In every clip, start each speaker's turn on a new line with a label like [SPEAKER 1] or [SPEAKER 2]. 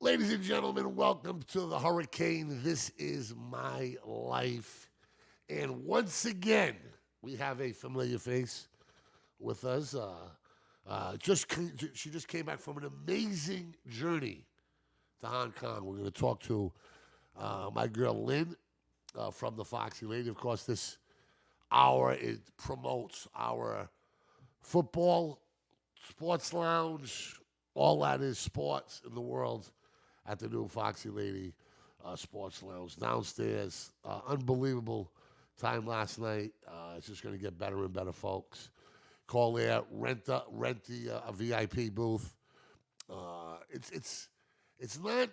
[SPEAKER 1] Ladies and gentlemen, welcome to the Hurricane. This is my life. And once again, we have a familiar face with us. She just came back from an amazing journey to Hong Kong. We're going to talk to my girl Lynn from the Foxy Lady. Of course, this hour it promotes our football, sports lounge, all that is sports in the world at the new Foxy Lady Sports Lounge downstairs. Unbelievable time last night. It's just going to get better and better, folks. Call there, rent the a VIP booth. It's not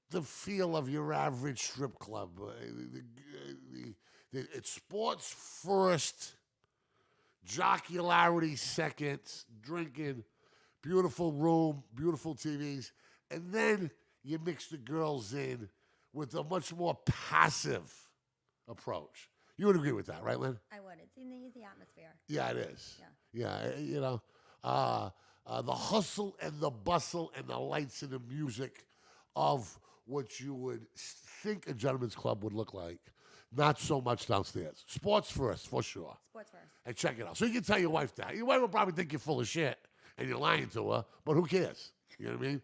[SPEAKER 1] the feel of your average strip club. It's sports first, jocularity second, drinking, beautiful room, beautiful TVs, and then you mix the girls in with a much more passive approach. You would agree with that, right, Lynn?
[SPEAKER 2] I would. It's an easy atmosphere.
[SPEAKER 1] Yeah, it is.
[SPEAKER 2] Yeah.
[SPEAKER 1] The hustle and the bustle and the lights and the music of what you would think a gentleman's club would look like. Not so much downstairs. Sports first, for sure.
[SPEAKER 2] Sports first.
[SPEAKER 1] And check it out. So you can tell your wife that. Your wife will probably think you're full of shit and you're lying to her, but who cares? You know what I mean?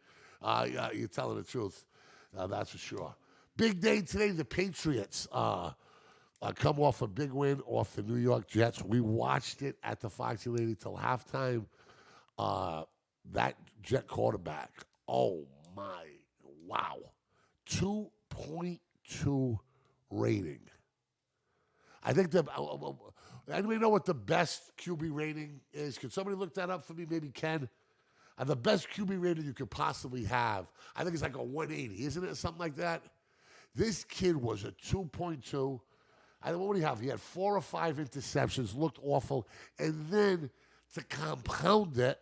[SPEAKER 1] You're telling the truth. That's for sure. Big day today. The Patriots come off a big win off the New York Jets. We watched it at the Foxy Lady till halftime. That Jet quarterback, oh my, wow. 2.2 rating. I think anybody know what the best QB rating is? Can somebody look that up for me? Maybe Ken. The best QB rating you could possibly have, I think it's like a 180, isn't it? Something like that. This kid was a 2.2. What do you have? He had 4 or 5 interceptions, looked awful, and then to compound it,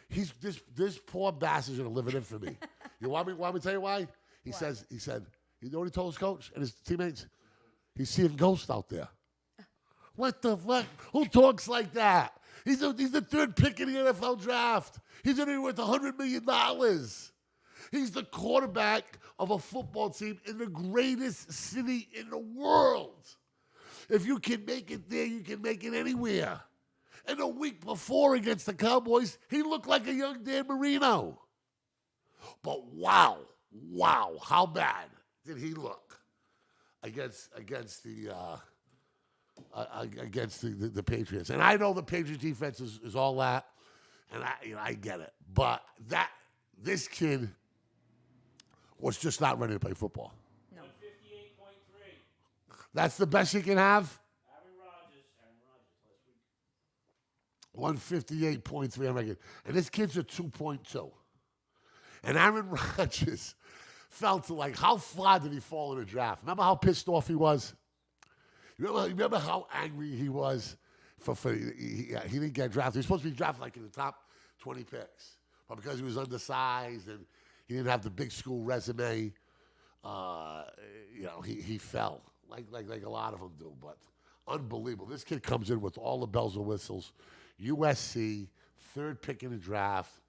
[SPEAKER 1] this poor bastard's gonna live in infamy. You want me to tell you why? He said, you know what he told his coach and his teammates? He's seeing ghosts out there. What the fuck? Who talks like that? He's the third pick in the NFL draft. He's going to be worth $100 million. He's the quarterback of a football team in the greatest city in the world. If you can make it there, you can make it anywhere. And a week before against the Cowboys, he looked like a young Dan Marino. But wow, how bad did he look against the Patriots? And I know the Patriots defense is all that, and I get it. But this kid was just not ready to play football.
[SPEAKER 2] No.
[SPEAKER 3] 158.3.
[SPEAKER 1] That's the best you can have?
[SPEAKER 3] Aaron Rodgers last week.
[SPEAKER 1] 158.3 on record. And this kid's a 2.2. And Aaron Rodgers fell to how far did he fall in the draft? Remember how pissed off he was? You remember how angry he was he didn't get drafted. He was supposed to be drafted in the top 20 picks. But because he was undersized and he didn't have the big school resume, he fell like a lot of them do. But unbelievable. This kid comes in with all the bells and whistles. USC, 3rd pick in the draft,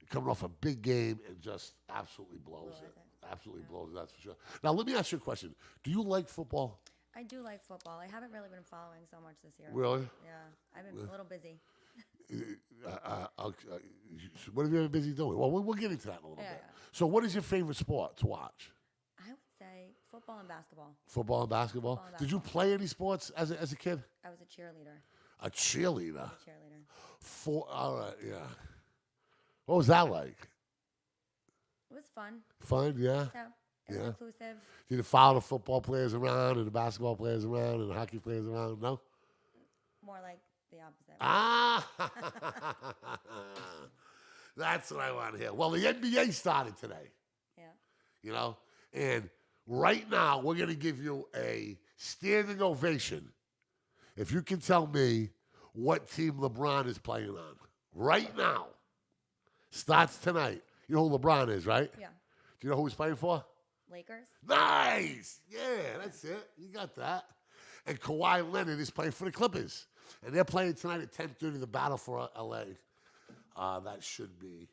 [SPEAKER 1] coming off a big game and just absolutely blows it. Absolutely blows it, that's for sure. Now, let me ask you a question. Do you like football?
[SPEAKER 2] I do like football. I haven't really been following so much this year.
[SPEAKER 1] Really?
[SPEAKER 2] Yeah. I've been a little busy.
[SPEAKER 1] What have you been busy doing? Well, we'll get into that in a little bit.
[SPEAKER 2] Yeah.
[SPEAKER 1] So what is your favorite sport to watch?
[SPEAKER 2] I would say football and basketball.
[SPEAKER 1] Football and basketball?
[SPEAKER 2] Football and
[SPEAKER 1] Did you play any sports as a kid?
[SPEAKER 2] I was a cheerleader.
[SPEAKER 1] A cheerleader?
[SPEAKER 2] Cheerleader.
[SPEAKER 1] All right, yeah. What was that like?
[SPEAKER 2] It was fun.
[SPEAKER 1] Fun, yeah?
[SPEAKER 2] Yeah. It was inclusive.
[SPEAKER 1] Did you follow the football players around and the basketball players around and the hockey players around? No?
[SPEAKER 2] More like the opposite.
[SPEAKER 1] Ah! That's what I want to hear. Well, the NBA started today.
[SPEAKER 2] Yeah.
[SPEAKER 1] And right now we're going to give you a standing ovation if you can tell me what team LeBron is playing on. Right now. Starts tonight. You know who LeBron is, right?
[SPEAKER 2] Yeah.
[SPEAKER 1] Do you know who he's playing for?
[SPEAKER 2] Lakers.
[SPEAKER 1] Nice. Yeah, that's it. You got that. And Kawhi Leonard is playing for the Clippers. And they're playing tonight at 10:30, the battle for L.A. That should be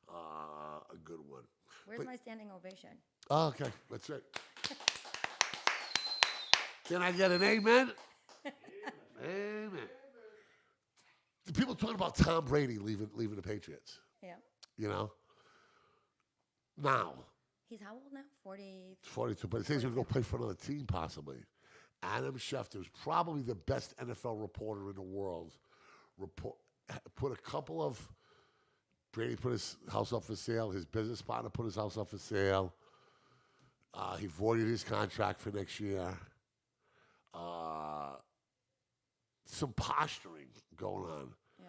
[SPEAKER 1] A good one.
[SPEAKER 2] Where's
[SPEAKER 1] But-
[SPEAKER 2] my standing ovation?
[SPEAKER 1] Oh, okay, that's it. Can I get an amen? Amen. The people talking about Tom Brady leaving the Patriots.
[SPEAKER 2] Yeah.
[SPEAKER 1] You know. Now,
[SPEAKER 2] He's how old now? 40.
[SPEAKER 1] 42, but it says he's going to go play for another team possibly. Adam Schefter is probably the best NFL reporter in the world. Put a couple of Brady put his house up for sale. His business partner put his house up for sale. He voided his contract for next year. Some posturing going on.
[SPEAKER 2] Yeah.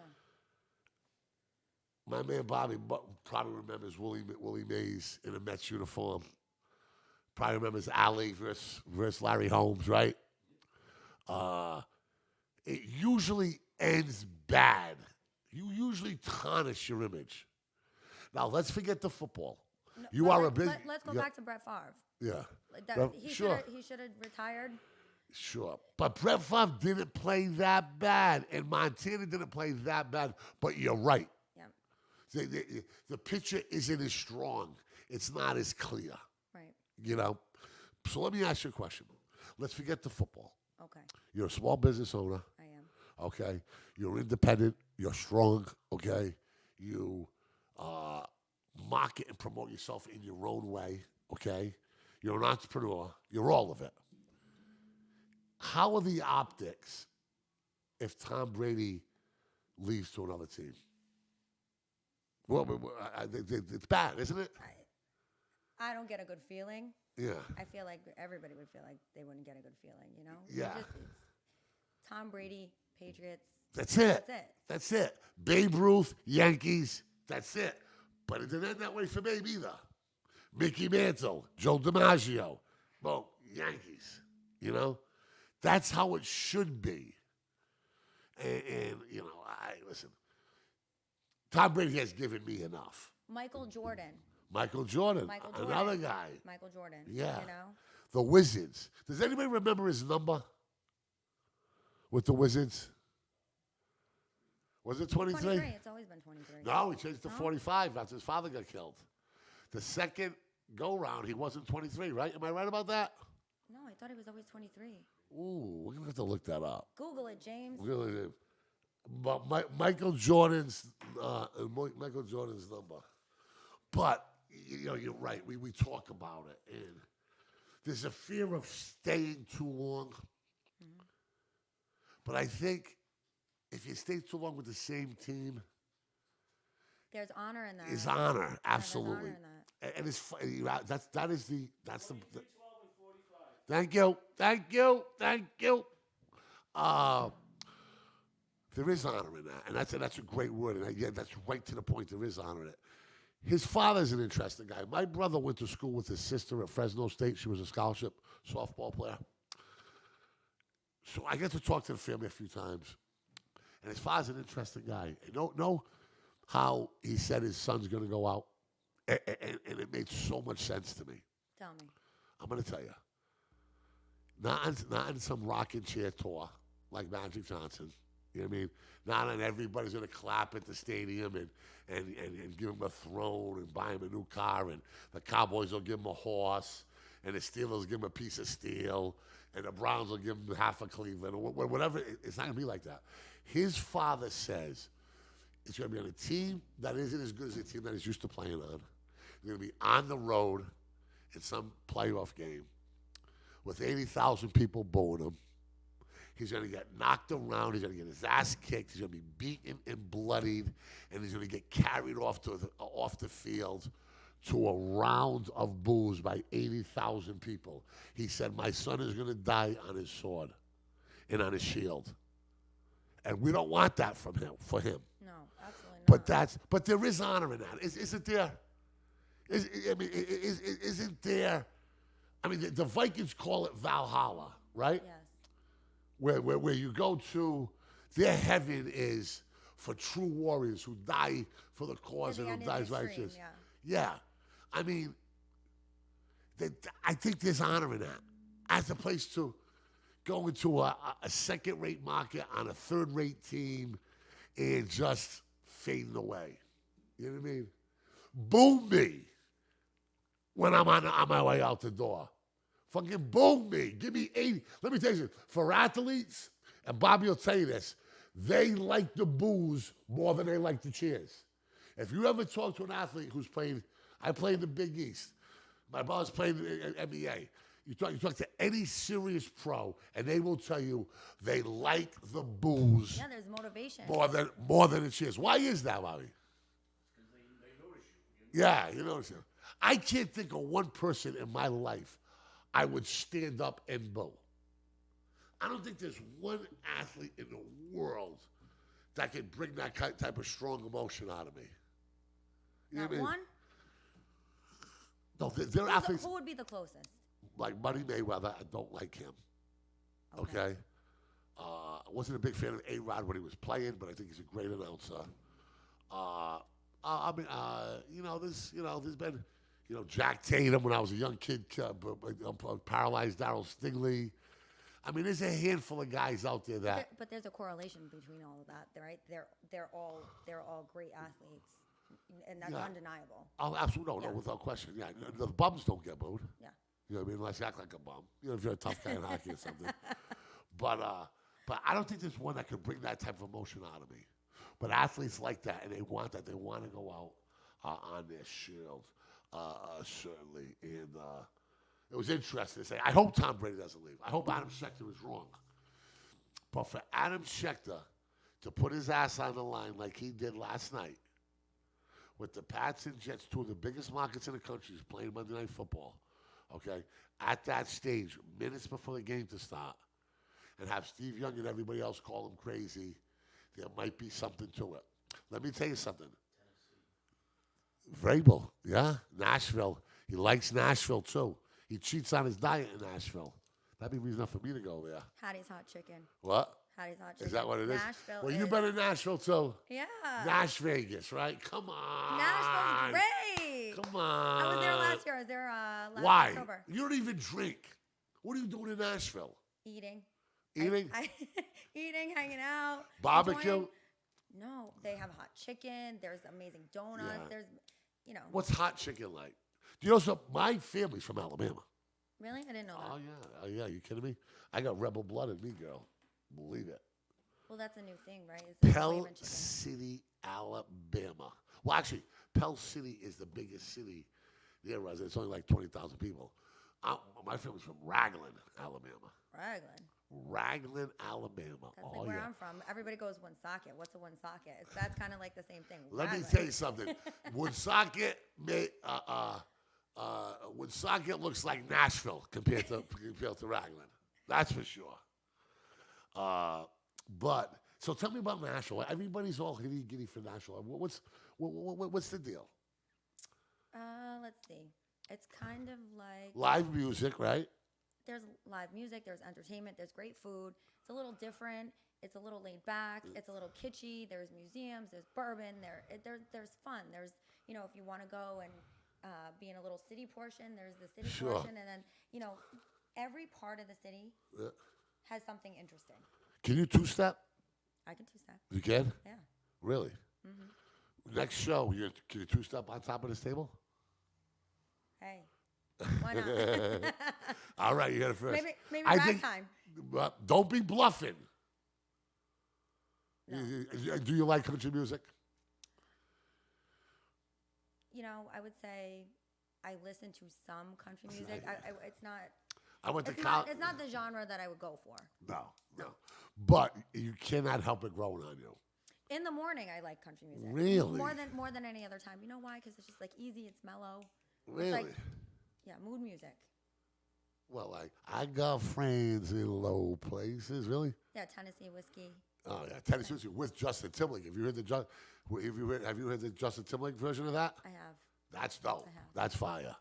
[SPEAKER 1] My man Bobby probably remembers Willie Mays in a Mets uniform. Probably remembers Ali versus Larry Holmes, right? It usually ends bad. You usually tarnish your image. Now, let's forget the football.
[SPEAKER 2] No,
[SPEAKER 1] You
[SPEAKER 2] but
[SPEAKER 1] are a
[SPEAKER 2] let-
[SPEAKER 1] big...
[SPEAKER 2] Let's go
[SPEAKER 1] yeah,
[SPEAKER 2] back to Brett Favre.
[SPEAKER 1] Yeah.
[SPEAKER 2] He
[SPEAKER 1] sure.
[SPEAKER 2] should have retired.
[SPEAKER 1] Sure. But Brett Favre didn't play that bad, and Montana didn't play that bad, but you're right.
[SPEAKER 2] Yeah.
[SPEAKER 1] The picture isn't as strong. It's not as clear,
[SPEAKER 2] Right.
[SPEAKER 1] you know? So let me ask you a question. Let's forget the football.
[SPEAKER 2] Okay.
[SPEAKER 1] You're a small business owner,
[SPEAKER 2] I am.
[SPEAKER 1] okay? You're independent. You're strong, okay? You market and promote yourself in your own way, okay? You're an entrepreneur. You're all of it. How are the optics if Tom Brady leaves to another team? Well, it's bad, isn't it?
[SPEAKER 2] I don't get a good feeling.
[SPEAKER 1] Yeah.
[SPEAKER 2] I feel like everybody would feel like they wouldn't get a good feeling, you know?
[SPEAKER 1] Yeah.
[SPEAKER 2] It's Tom Brady, Patriots.
[SPEAKER 1] That's it.
[SPEAKER 2] That's it.
[SPEAKER 1] That's it. Babe Ruth, Yankees. That's it. But it didn't end that way for Babe either. Mickey Mantle, Joe DiMaggio, well, Yankees. You know, that's how it should be. And you know, listen. Tom Brady has given me enough.
[SPEAKER 2] Michael Jordan.
[SPEAKER 1] Michael Jordan,
[SPEAKER 2] Michael Jordan.
[SPEAKER 1] another guy.
[SPEAKER 2] Michael Jordan.
[SPEAKER 1] Yeah.
[SPEAKER 2] You know?
[SPEAKER 1] The Wizards. Does anybody remember his number with the Wizards? Was it 23?
[SPEAKER 2] 23. It's always been 23.
[SPEAKER 1] No, he changed to 45 after his father got killed. The second go-round, he wasn't 23, right? Am I right about that?
[SPEAKER 2] No, I thought he was always 23.
[SPEAKER 1] Ooh, we're going to have to look that up.
[SPEAKER 2] Google it, James.
[SPEAKER 1] Really, but Michael Jordan's number. But, you know, you're right. We talk about it. And there's a fear of staying too long.
[SPEAKER 2] Mm-hmm.
[SPEAKER 1] But I think if you stay too long with the same team,
[SPEAKER 2] There's honor in that.
[SPEAKER 1] is honor, absolutely.
[SPEAKER 2] honor in that.
[SPEAKER 1] And it's that's the Thank you. There is honor in that, and that's a great word, and yeah, that's right to the point. There is honor in it. His father's an interesting guy. My brother went to school with his sister at Fresno State. She was a scholarship softball player. So I get to talk to the family a few times, and his father's an interesting guy. You know how he said his son's going to go out, and it made so much sense to me.
[SPEAKER 2] Tell me.
[SPEAKER 1] I'm going to tell you. Not on some rocking chair tour like Magic Johnson. You know what I mean? Not on everybody's going to clap at the stadium and give him a throne and buy him a new car, and the Cowboys will give him a horse, and the Steelers give him a piece of steel, and the Browns will give him half of Cleveland, or whatever. It's not going to be like that. His father says it's going to be on a team that isn't as good as the team that he's used to playing on. He's going to be on the road in some playoff game with 80,000 people booing him. He's going to get knocked around. He's going to get his ass kicked. He's going to be beaten and bloodied, and he's going to get carried off the field to a round of boos by 80,000 people. He said, my son is going to die on his sword and on his shield. And we don't want that for him.
[SPEAKER 2] No, absolutely not.
[SPEAKER 1] But there is honor in that. Isn't there? Isn't there? I mean, the Vikings call it Valhalla, right?
[SPEAKER 2] Yes.
[SPEAKER 1] Where you go to, their heaven is for true warriors who die for the cause and who dies righteous. Yeah. I mean, I think there's honor in that. As opposed to going to a second-rate market on a third-rate team and just fading away. You know what I mean? boom me when I'm on my way out the door. Fucking boom me. Give me 80. Let me tell you, for athletes, and Bobby will tell you this, they like the boos more than they like the cheers. If you ever talk to an athlete who's played, I played in the Big East. My brother's played in NBA. You talk to any serious pro, and they will tell you they like the boos
[SPEAKER 2] Yeah, there's motivation.
[SPEAKER 1] more than the cheers. Why is that, Bobby?
[SPEAKER 3] Because they notice you.
[SPEAKER 1] Yeah, you know. I can't think of one person in my life I would stand up and boo. I don't think there's one athlete in the world that can bring that type of strong emotion out of me. You know
[SPEAKER 2] Not
[SPEAKER 1] what I mean?
[SPEAKER 2] one?
[SPEAKER 1] No, they're athletes
[SPEAKER 2] Who would be the closest?
[SPEAKER 1] like Money Mayweather. I don't like him. Okay. I wasn't a big fan of A-Rod when he was playing, but I think he's a great announcer. There's been, Jack Tatum when I was a young kid, paralyzed Darryl Stingley. I mean, there's a handful of guys out there that.
[SPEAKER 2] But there's a correlation between all of that, right? They're all great athletes, and that's undeniable.
[SPEAKER 1] Oh, absolutely, no, without question. Yeah, the bums don't get booed.
[SPEAKER 2] Yeah.
[SPEAKER 1] You know what I mean? Unless you act like a bum. If you're a tough guy in hockey or something. But I don't think there's one that can bring that type of emotion out of me. But athletes like that, and they want that. They want to go out on their shield, certainly. And it was interesting to say, I hope Tom Brady doesn't leave. I hope Adam Schefter is wrong. But for Adam Schefter to put his ass on the line like he did last night, with the Pats and Jets, two of the biggest markets in the country, is playing Monday Night Football, okay, at that stage, minutes before the game to start, and have Steve Young and everybody else call him crazy, there might be something to it. Let me tell you something. Vrabel, yeah, Nashville. He likes Nashville, too. He cheats on his diet in Nashville. That'd be reason enough for me to go there.
[SPEAKER 2] Hattie's Hot Chicken.
[SPEAKER 1] What?
[SPEAKER 2] Hattie's Hot Chicken.
[SPEAKER 1] Is that what it is?
[SPEAKER 2] Nashville
[SPEAKER 1] Well,
[SPEAKER 2] is.
[SPEAKER 1] you've been in Nashville, too.
[SPEAKER 2] Yeah.
[SPEAKER 1] Nash Vegas, right? Come on.
[SPEAKER 2] Nashville's great.
[SPEAKER 1] Come on.
[SPEAKER 2] I was there last year. I was there last
[SPEAKER 1] Why?
[SPEAKER 2] October.
[SPEAKER 1] You don't even drink. What are you doing in Nashville?
[SPEAKER 2] Eating.
[SPEAKER 1] Eating?
[SPEAKER 2] Eating, hanging out.
[SPEAKER 1] Barbecue?
[SPEAKER 2] enjoying. No, they have hot chicken. There's amazing donuts.
[SPEAKER 1] Yeah.
[SPEAKER 2] There's,
[SPEAKER 1] What's hot chicken like? Do you know something? My family's from Alabama.
[SPEAKER 2] Really? I didn't know that.
[SPEAKER 1] Oh, yeah. You kidding me? I got rebel blood in me, girl. Believe it.
[SPEAKER 2] Well, that's a new thing, right? It's the
[SPEAKER 1] Pell
[SPEAKER 2] flavor chicken.
[SPEAKER 1] City, Alabama. Well, actually, Pell City is the biggest city near us. It's only like 20,000 people. My family's from Raglan, Alabama. Raglan, Alabama.
[SPEAKER 2] That's like where I'm from. Everybody goes Woonsocket. What's a Woonsocket? That's kind of like the same thing.
[SPEAKER 1] Let me
[SPEAKER 2] Raglan.
[SPEAKER 1] tell you something. Woonsocket Woonsocket looks like Nashville compared to Raglan. That's for sure. But so tell me about Nashville. Everybody's all giddy for Nashville. What's the deal?
[SPEAKER 2] Let's see. It's kind of like
[SPEAKER 1] Live music, right?
[SPEAKER 2] there's live music, there's entertainment, there's great food. It's a little different. It's a little laid back. It's a little kitschy. There's museums. There's bourbon. There's fun. There's if you want to go and be in a little city portion, there's the city
[SPEAKER 1] Sure.
[SPEAKER 2] portion, and then every part of the city has something interesting.
[SPEAKER 1] Can you two-step?
[SPEAKER 2] I can two-step.
[SPEAKER 1] You can?
[SPEAKER 2] Yeah.
[SPEAKER 1] Really? Next show, can you two-step on top of this table?
[SPEAKER 2] Hey, why not?
[SPEAKER 1] All right, you got it first.
[SPEAKER 2] maybe
[SPEAKER 1] I
[SPEAKER 2] ragtime.
[SPEAKER 1] Don't be bluffing.
[SPEAKER 2] No.
[SPEAKER 1] Do you like country music?
[SPEAKER 2] I would say I listen to some country music. It's not.
[SPEAKER 1] I went to
[SPEAKER 2] It's
[SPEAKER 1] college.
[SPEAKER 2] not, it's not the genre that I would go for.
[SPEAKER 1] No. But you cannot help it growing on you.
[SPEAKER 2] In the morning, I like country music.
[SPEAKER 1] Really?
[SPEAKER 2] More than any other time. You know why? Because it's just like easy. It's mellow.
[SPEAKER 1] Really?
[SPEAKER 2] It's like, yeah, mood music.
[SPEAKER 1] Well, I got friends in low places. Really?
[SPEAKER 2] Yeah, Tennessee whiskey.
[SPEAKER 1] Oh yeah, Tennessee Whiskey with Justin Timberlake. Have you heard the Justin Timberlake version of that?
[SPEAKER 2] I have.
[SPEAKER 1] That's dope.
[SPEAKER 2] I have.
[SPEAKER 1] That's fire.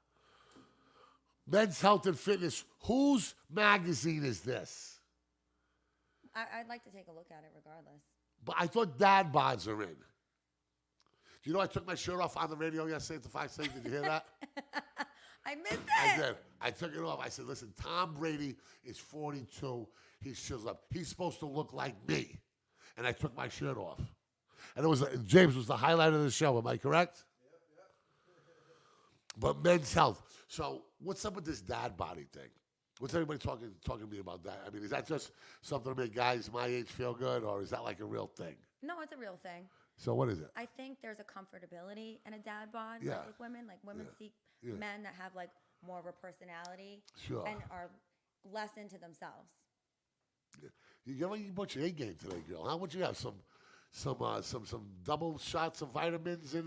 [SPEAKER 1] Men's Health and Fitness. Whose magazine is this?
[SPEAKER 2] I'd like to take a look at it regardless.
[SPEAKER 1] But I thought Dad Bods are in. Do you know I took my shirt off on the radio yesterday at the 5 Did you hear that?
[SPEAKER 2] I missed it.
[SPEAKER 1] I did. I took it off. I said, listen, Tom Brady is 42. He shows up. He's supposed to look like me. And I took my shirt off. And James was the highlight of the show. Am I correct? But men's health. So what's up with this dad body thing? What's everybody talking to me about that? I mean, is that just something to make guys my age feel good, or is that like a real thing?
[SPEAKER 2] No, it's a real thing.
[SPEAKER 1] So what is it?
[SPEAKER 2] I think there's a comfortability in a dad bod
[SPEAKER 1] Yeah.
[SPEAKER 2] like with women. Like women seek
[SPEAKER 1] Yeah.
[SPEAKER 2] men that have like more of a personality
[SPEAKER 1] Sure.
[SPEAKER 2] and are less into themselves.
[SPEAKER 1] You got a bunch of A game today, girl. How would you have some double shots of vitamins in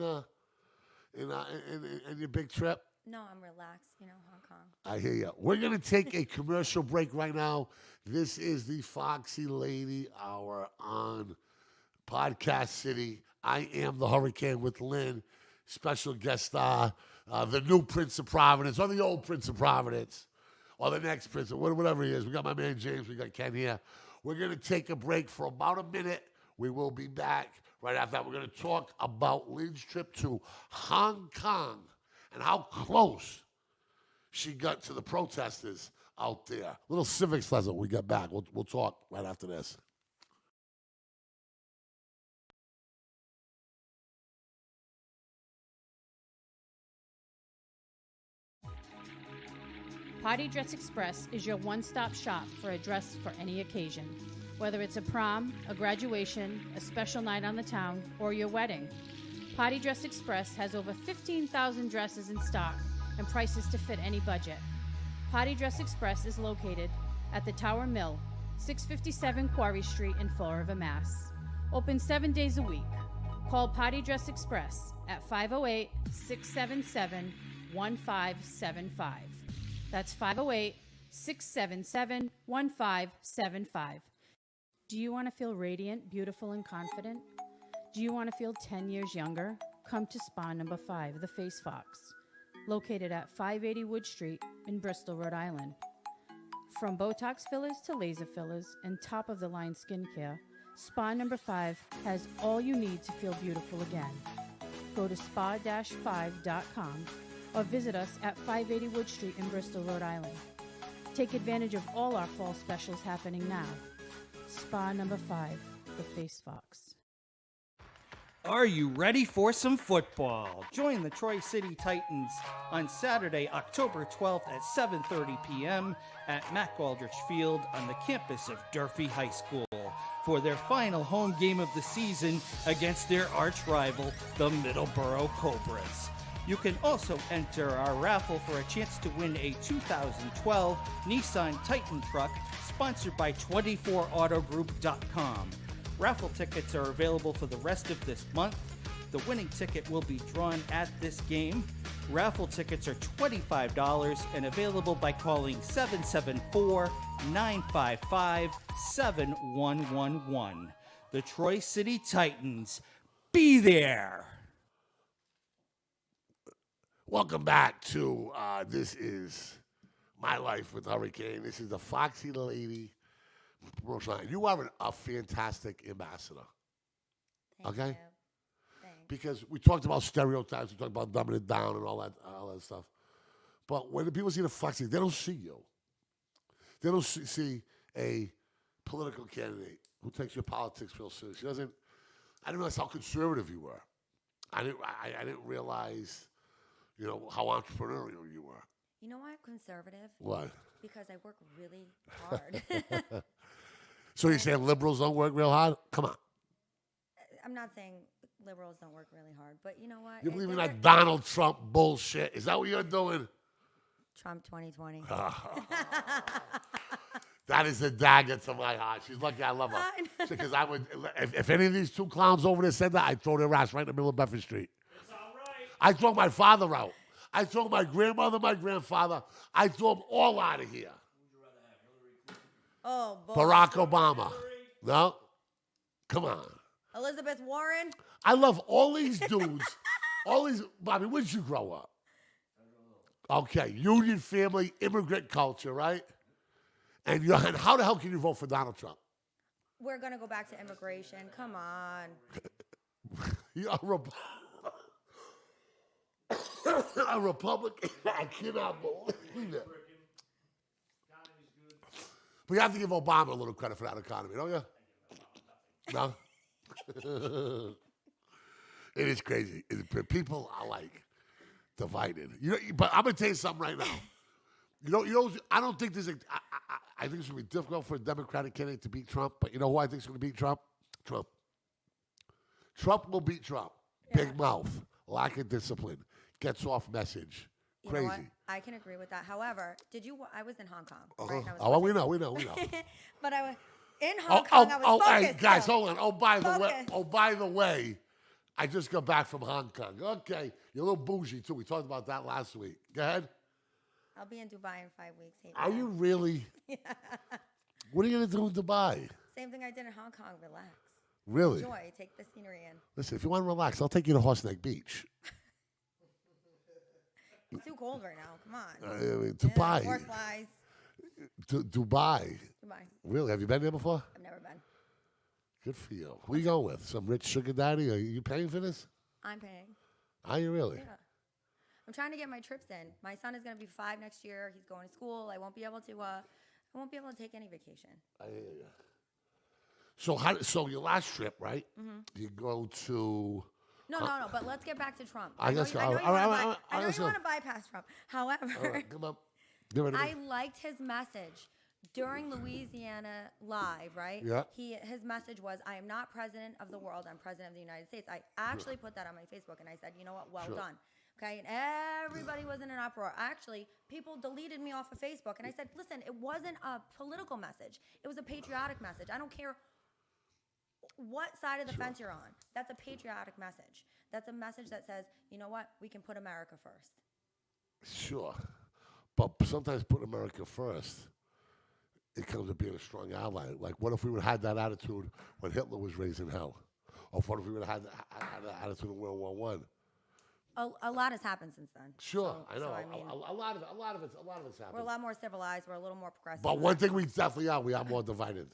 [SPEAKER 1] your big trip?
[SPEAKER 2] No, I'm relaxed. You know, Hong Kong.
[SPEAKER 1] I hear you. We're going to take a commercial break right now. This is the Foxy Lady Hour on Podcast City. I am the Hurricane with Lynn. Special guest star, the new Prince of Providence, or the old Prince of Providence, or the next Prince, whatever he is. We got my man James. We got Ken here. We're going to take a break for about a minute. We will be back right after that. We're going to talk about Lynn's trip to Hong Kong and how close she got to the protesters out there. Little civics lesson when we get back. We'll talk right after this.
[SPEAKER 4] Potty Dress Express is your one-stop shop for a dress for any occasion. Whether it's a prom, a graduation, a special night on the town, or your wedding. Potty Dress Express has over 15,000 dresses in stock and prices to fit any budget. Potty Dress Express is located at the Tower Mill, 657 Quarry Street in Fall River, Mass. Open 7 days a week. Call Potty Dress Express at 508-677-1575. That's 508-677-1575. Do you want to feel radiant, beautiful, and confident? Do you want to feel 10 years younger? Come to Spa Number 5, the Face Fox, located at 580 Wood Street in Bristol, Rhode Island. From Botox fillers to laser fillers and top-of-the-line skincare, Spa Number 5 has all you need to feel beautiful again. Go to spa-5.com or visit us at 580 Wood Street in Bristol, Rhode Island. Take advantage of all our fall specials happening now. Spa Number 5, the Face Fox.
[SPEAKER 5] Are you ready for some football? Join the Troy City Titans on Saturday, October 12th at 7:30 p.m. at Mac Aldrich Field on the campus of Durfee High School for their final home game of the season against their arch rival, the Middleborough Cobras. You can also enter our raffle for a chance to win a 2012 Nissan Titan truck sponsored by 24autogroup.com. Raffle tickets are available for the rest of this month. The winning ticket will be drawn at this game. Raffle tickets are $25 and available by calling 774-955-7111. The Troy City Titans. Be there!
[SPEAKER 1] Welcome back to This Is My Life with Hurricane. This is the Foxy Lady promotional line. You are a fantastic ambassador.
[SPEAKER 2] Thank
[SPEAKER 1] Okay?
[SPEAKER 2] you. Thanks.
[SPEAKER 1] Because we talked about stereotypes, we talked about dumbing it down and all that stuff. But when the people see the Foxy, they don't see you. They don't see a political candidate who takes your politics real serious. I didn't realize how conservative you were. I didn't realize, how entrepreneurial you were.
[SPEAKER 2] You know why I'm conservative?
[SPEAKER 1] What?
[SPEAKER 2] Because I work really hard.
[SPEAKER 1] So you're saying liberals don't work real hard? Come on.
[SPEAKER 2] I'm not saying liberals don't work really hard, but you know what?
[SPEAKER 1] You
[SPEAKER 2] If
[SPEAKER 1] believe in
[SPEAKER 2] they're-
[SPEAKER 1] that Donald Trump bullshit? Is that what you're doing?
[SPEAKER 2] Trump 2020.
[SPEAKER 1] That is a dagger to my heart. She's lucky I love her.
[SPEAKER 2] I know.
[SPEAKER 1] Because I would, if any of these two clowns over there said that, I'd throw their ass right in the middle of Bedford Street.
[SPEAKER 3] It's all right.
[SPEAKER 1] I throw my father out. I throw my grandmother, my grandfather. I throw them all out of here.
[SPEAKER 2] Oh, boy.
[SPEAKER 1] Barack Obama. No? Come on.
[SPEAKER 2] Elizabeth Warren.
[SPEAKER 1] I love all these dudes. Bobby, where did you grow up? Okay, Union family, immigrant culture, right? And how the hell can you vote for Donald Trump?
[SPEAKER 2] We're going to go back to immigration. Come on.
[SPEAKER 1] You're a Republican. I cannot believe it. But you have to give Obama a little credit for that economy, don't you? No? It is crazy. People are like, divided. But I'm gonna tell you something right now. I don't think I think it's gonna be difficult for a Democratic candidate to beat Trump. But you know who I think is gonna beat Trump? Trump. Trump will beat Trump. Big mouth, lack of discipline, gets off message.
[SPEAKER 2] You know what?
[SPEAKER 1] Crazy.
[SPEAKER 2] I can agree with that. However, I was in Hong Kong, right? And I was
[SPEAKER 1] Oh, well,
[SPEAKER 2] watching-
[SPEAKER 1] we know.
[SPEAKER 2] But I was in Hong Kong. I was focused.
[SPEAKER 1] Hey, guys,
[SPEAKER 2] still.
[SPEAKER 1] hold on. By the
[SPEAKER 2] Focus.
[SPEAKER 1] way, I just got back from Hong Kong. Okay, you're a little bougie too. We talked about that last week. Go ahead.
[SPEAKER 2] I'll be in Dubai in 5 weeks. Hey,
[SPEAKER 1] Are
[SPEAKER 2] man.
[SPEAKER 1] you really? What are you gonna do in Dubai?
[SPEAKER 2] Same thing I did in Hong Kong. Relax.
[SPEAKER 1] Really?
[SPEAKER 2] Enjoy. Take the scenery in.
[SPEAKER 1] Listen, if you want to relax, I'll take you to Horse Neck Beach.
[SPEAKER 2] It's too cold right now. Come on.
[SPEAKER 1] I mean,
[SPEAKER 2] Yeah,
[SPEAKER 1] Dubai.
[SPEAKER 2] horse flies.
[SPEAKER 1] Dubai.
[SPEAKER 2] Dubai.
[SPEAKER 1] Really? Have you been there before?
[SPEAKER 2] I've never been.
[SPEAKER 1] Good for you. Who you going with? Some rich sugar daddy? Are you paying for this?
[SPEAKER 2] I'm paying.
[SPEAKER 1] Are you really?
[SPEAKER 2] Yeah. I'm trying to get my trips in. My son is going to be 5 next year. He's going to school. I won't be able to take any vacation.
[SPEAKER 1] I hear you. So your last trip, right?
[SPEAKER 2] Mm-hmm.
[SPEAKER 1] You go to.
[SPEAKER 2] No. But let's get back to Trump.
[SPEAKER 1] I guess-
[SPEAKER 2] I know
[SPEAKER 1] all right,
[SPEAKER 2] you
[SPEAKER 1] let's go.
[SPEAKER 2] want to bypass Trump. However,
[SPEAKER 1] All right, come on. Give it to
[SPEAKER 2] I
[SPEAKER 1] me.
[SPEAKER 2] liked his message during Louisiana Live, right?
[SPEAKER 1] Yeah.
[SPEAKER 2] His message was, "I am not president of the world. I'm president of the United States." I actually put that on my Facebook, and I said, "You know what? Well
[SPEAKER 1] Sure.
[SPEAKER 2] done." Okay, and everybody was in an uproar. Actually, people deleted me off of Facebook, and I said, "Listen, it wasn't a political message. It was a patriotic message. I don't care what side of the fence you're on. That's a patriotic message. That's a message that says, you know what? We can put America first."
[SPEAKER 1] Sure. But sometimes putting America first, it comes to being a strong ally. Like, what if we would have had that attitude when Hitler was raising hell? Or what if we would have had that attitude in World War One?
[SPEAKER 2] A lot has happened since then.
[SPEAKER 1] Sure,
[SPEAKER 2] So-
[SPEAKER 1] I know.
[SPEAKER 2] so, I mean,
[SPEAKER 1] a lot of it's happened.
[SPEAKER 2] we're a lot more civilized. We're a little more progressive.
[SPEAKER 1] But one thing we definitely are, we are more divided.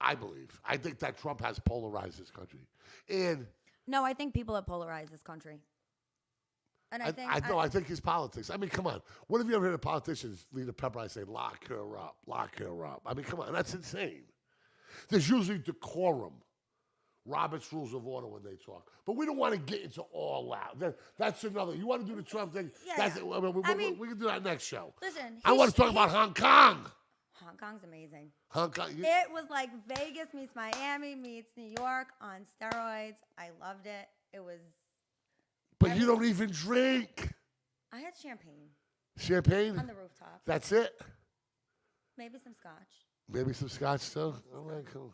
[SPEAKER 1] I believe. I think that Trump has polarized this country. And
[SPEAKER 2] No, I think people have polarized this country. And I think
[SPEAKER 1] I think his politics. I mean, come on. When have you ever heard a politician, Leader Pepper, say, lock her up, lock her up? I mean, come on. That's insane. There's usually decorum, Robert's Rules of Order when they talk. But we don't want to get into all that. That's another. You want to do the Trump thing?
[SPEAKER 2] Yeah,
[SPEAKER 1] That's
[SPEAKER 2] yeah.
[SPEAKER 1] it.
[SPEAKER 2] I mean,
[SPEAKER 1] we can do that next show.
[SPEAKER 2] listen,
[SPEAKER 1] I want to talk about Hong Kong.
[SPEAKER 2] Hong Kong's amazing.
[SPEAKER 1] Hong Kong.
[SPEAKER 2] It was like Vegas meets Miami meets New York on steroids. I loved it. It was.
[SPEAKER 1] But you don't even drink.
[SPEAKER 2] I had champagne
[SPEAKER 1] Champagne?
[SPEAKER 2] on the rooftop.
[SPEAKER 1] That's it?
[SPEAKER 2] Maybe some scotch.
[SPEAKER 1] Maybe some scotch too? All right, cool.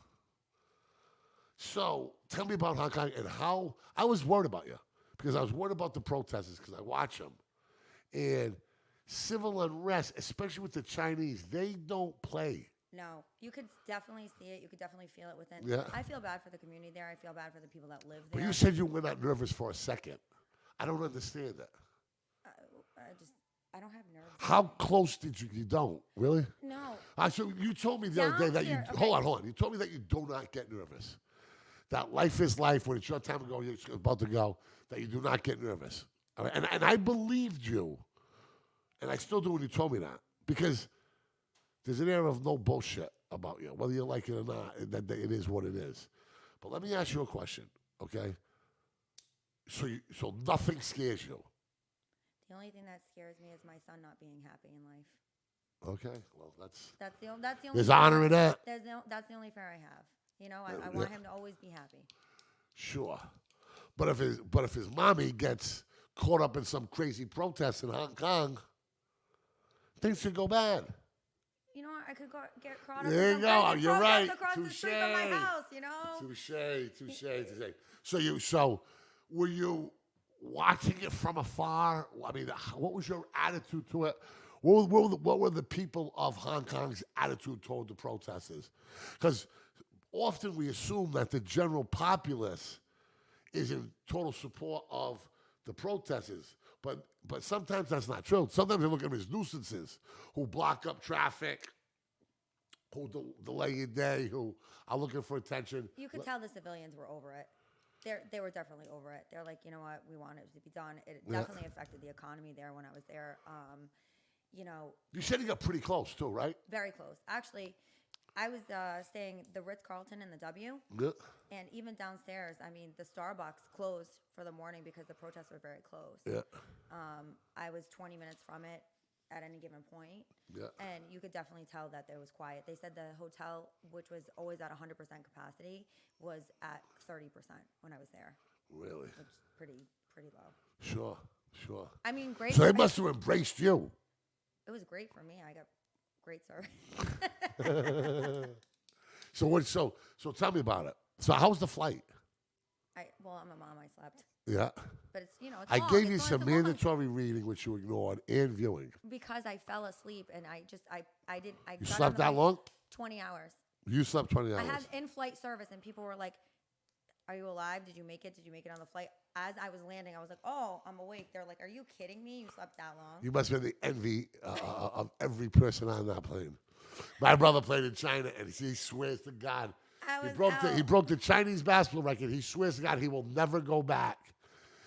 [SPEAKER 1] So, tell me about Hong Kong and how I was worried about you because I was worried about the protesters because I watch them. And civil unrest, especially with the Chinese, they don't play.
[SPEAKER 2] No, you could definitely see it. You could definitely feel it within.
[SPEAKER 1] Yeah.
[SPEAKER 2] I feel bad for the community there. I feel bad for the people that live
[SPEAKER 1] But
[SPEAKER 2] there.
[SPEAKER 1] you said you were not nervous for a second. I don't understand that.
[SPEAKER 2] I don't have nerves.
[SPEAKER 1] How close did you? You don't really?
[SPEAKER 2] No.
[SPEAKER 1] So you told me the other day that you
[SPEAKER 2] Down here,
[SPEAKER 1] hold on. You told me that you do not get nervous. That life is life. When it's your time to go, you're about to go. That you do not get nervous. All right? And I believed you, and I still do when you told me that because there's an air of no bullshit about you, whether you like it or not. That it is what it is. But let me ask you a question, okay? So nothing scares you.
[SPEAKER 2] The only thing that scares me is my son not being happy in life.
[SPEAKER 1] Okay, well that's
[SPEAKER 2] That's the only.
[SPEAKER 1] there's
[SPEAKER 2] fear-
[SPEAKER 1] honor in that.
[SPEAKER 2] That's the only fear I have. You know, I
[SPEAKER 1] Yeah.
[SPEAKER 2] want him to always be happy.
[SPEAKER 1] Sure, but if his mommy gets caught up in some crazy protest in Hong Kong, things could go bad.
[SPEAKER 2] You know, I could get caught up.
[SPEAKER 1] There
[SPEAKER 2] in
[SPEAKER 1] you
[SPEAKER 2] some
[SPEAKER 1] go.
[SPEAKER 2] crazy
[SPEAKER 1] You're
[SPEAKER 2] protest
[SPEAKER 1] right.
[SPEAKER 2] Across the street from my
[SPEAKER 1] Touche.
[SPEAKER 2] house. You know.
[SPEAKER 1] Touche. So were you watching it from afar? I mean, what was your attitude to it? What were the people of Hong Kong's attitude toward the protesters? Because often we assume that the general populace is in total support of the protesters. But sometimes that's not true. Sometimes they look at them as nuisances who block up traffic, who delay your day, who are looking for attention.
[SPEAKER 2] You could tell the civilians were over it. They were definitely over it. They're like, you know what, we want it to be done. It
[SPEAKER 1] Yeah.
[SPEAKER 2] definitely affected the economy there when I was there. You know,
[SPEAKER 1] You said you got pretty close too, right?
[SPEAKER 2] very close. Actually, I was staying the Ritz Carlton in the W,
[SPEAKER 1] Yeah.
[SPEAKER 2] and even downstairs. I mean, the Starbucks closed for the morning because the protests were very close.
[SPEAKER 1] Yeah.
[SPEAKER 2] I was 20 minutes from it at any given point,
[SPEAKER 1] Yeah.
[SPEAKER 2] and you could definitely tell that there was quiet. They said the hotel, which was always at 100% capacity, was at 30% when I was there,
[SPEAKER 1] Really?
[SPEAKER 2] which is pretty low.
[SPEAKER 1] Sure. Sure.
[SPEAKER 2] I mean, great.
[SPEAKER 1] So they
[SPEAKER 2] for-
[SPEAKER 1] must have embraced you.
[SPEAKER 2] It was great for me. I got great service.
[SPEAKER 1] So what? So tell me about it. So how was the flight?
[SPEAKER 2] Well, I'm a mom. I slept,
[SPEAKER 1] Yeah.
[SPEAKER 2] but it's it's
[SPEAKER 1] I
[SPEAKER 2] long.
[SPEAKER 1] gave
[SPEAKER 2] It's
[SPEAKER 1] you
[SPEAKER 2] long-
[SPEAKER 1] some
[SPEAKER 2] it's long.
[SPEAKER 1] mandatory reading, which you ignored, and viewing.
[SPEAKER 2] Because I fell asleep and I
[SPEAKER 1] You
[SPEAKER 2] got on
[SPEAKER 1] slept
[SPEAKER 2] the
[SPEAKER 1] that
[SPEAKER 2] plane
[SPEAKER 1] long?
[SPEAKER 2] 20 hours.
[SPEAKER 1] You slept 20 hours.
[SPEAKER 2] I had in-flight service and people were like, "Are you alive? Did you make it? Did you make it on the flight?" As I was landing, I was like, "Oh, I'm awake." They're like, "Are you kidding me? You slept that long?"
[SPEAKER 1] You must have been the envy of every person on that plane. My brother played in China, and he swears to God,
[SPEAKER 2] I
[SPEAKER 1] he
[SPEAKER 2] was
[SPEAKER 1] broke
[SPEAKER 2] out.
[SPEAKER 1] the Chinese basketball record. He swears to God he will never go back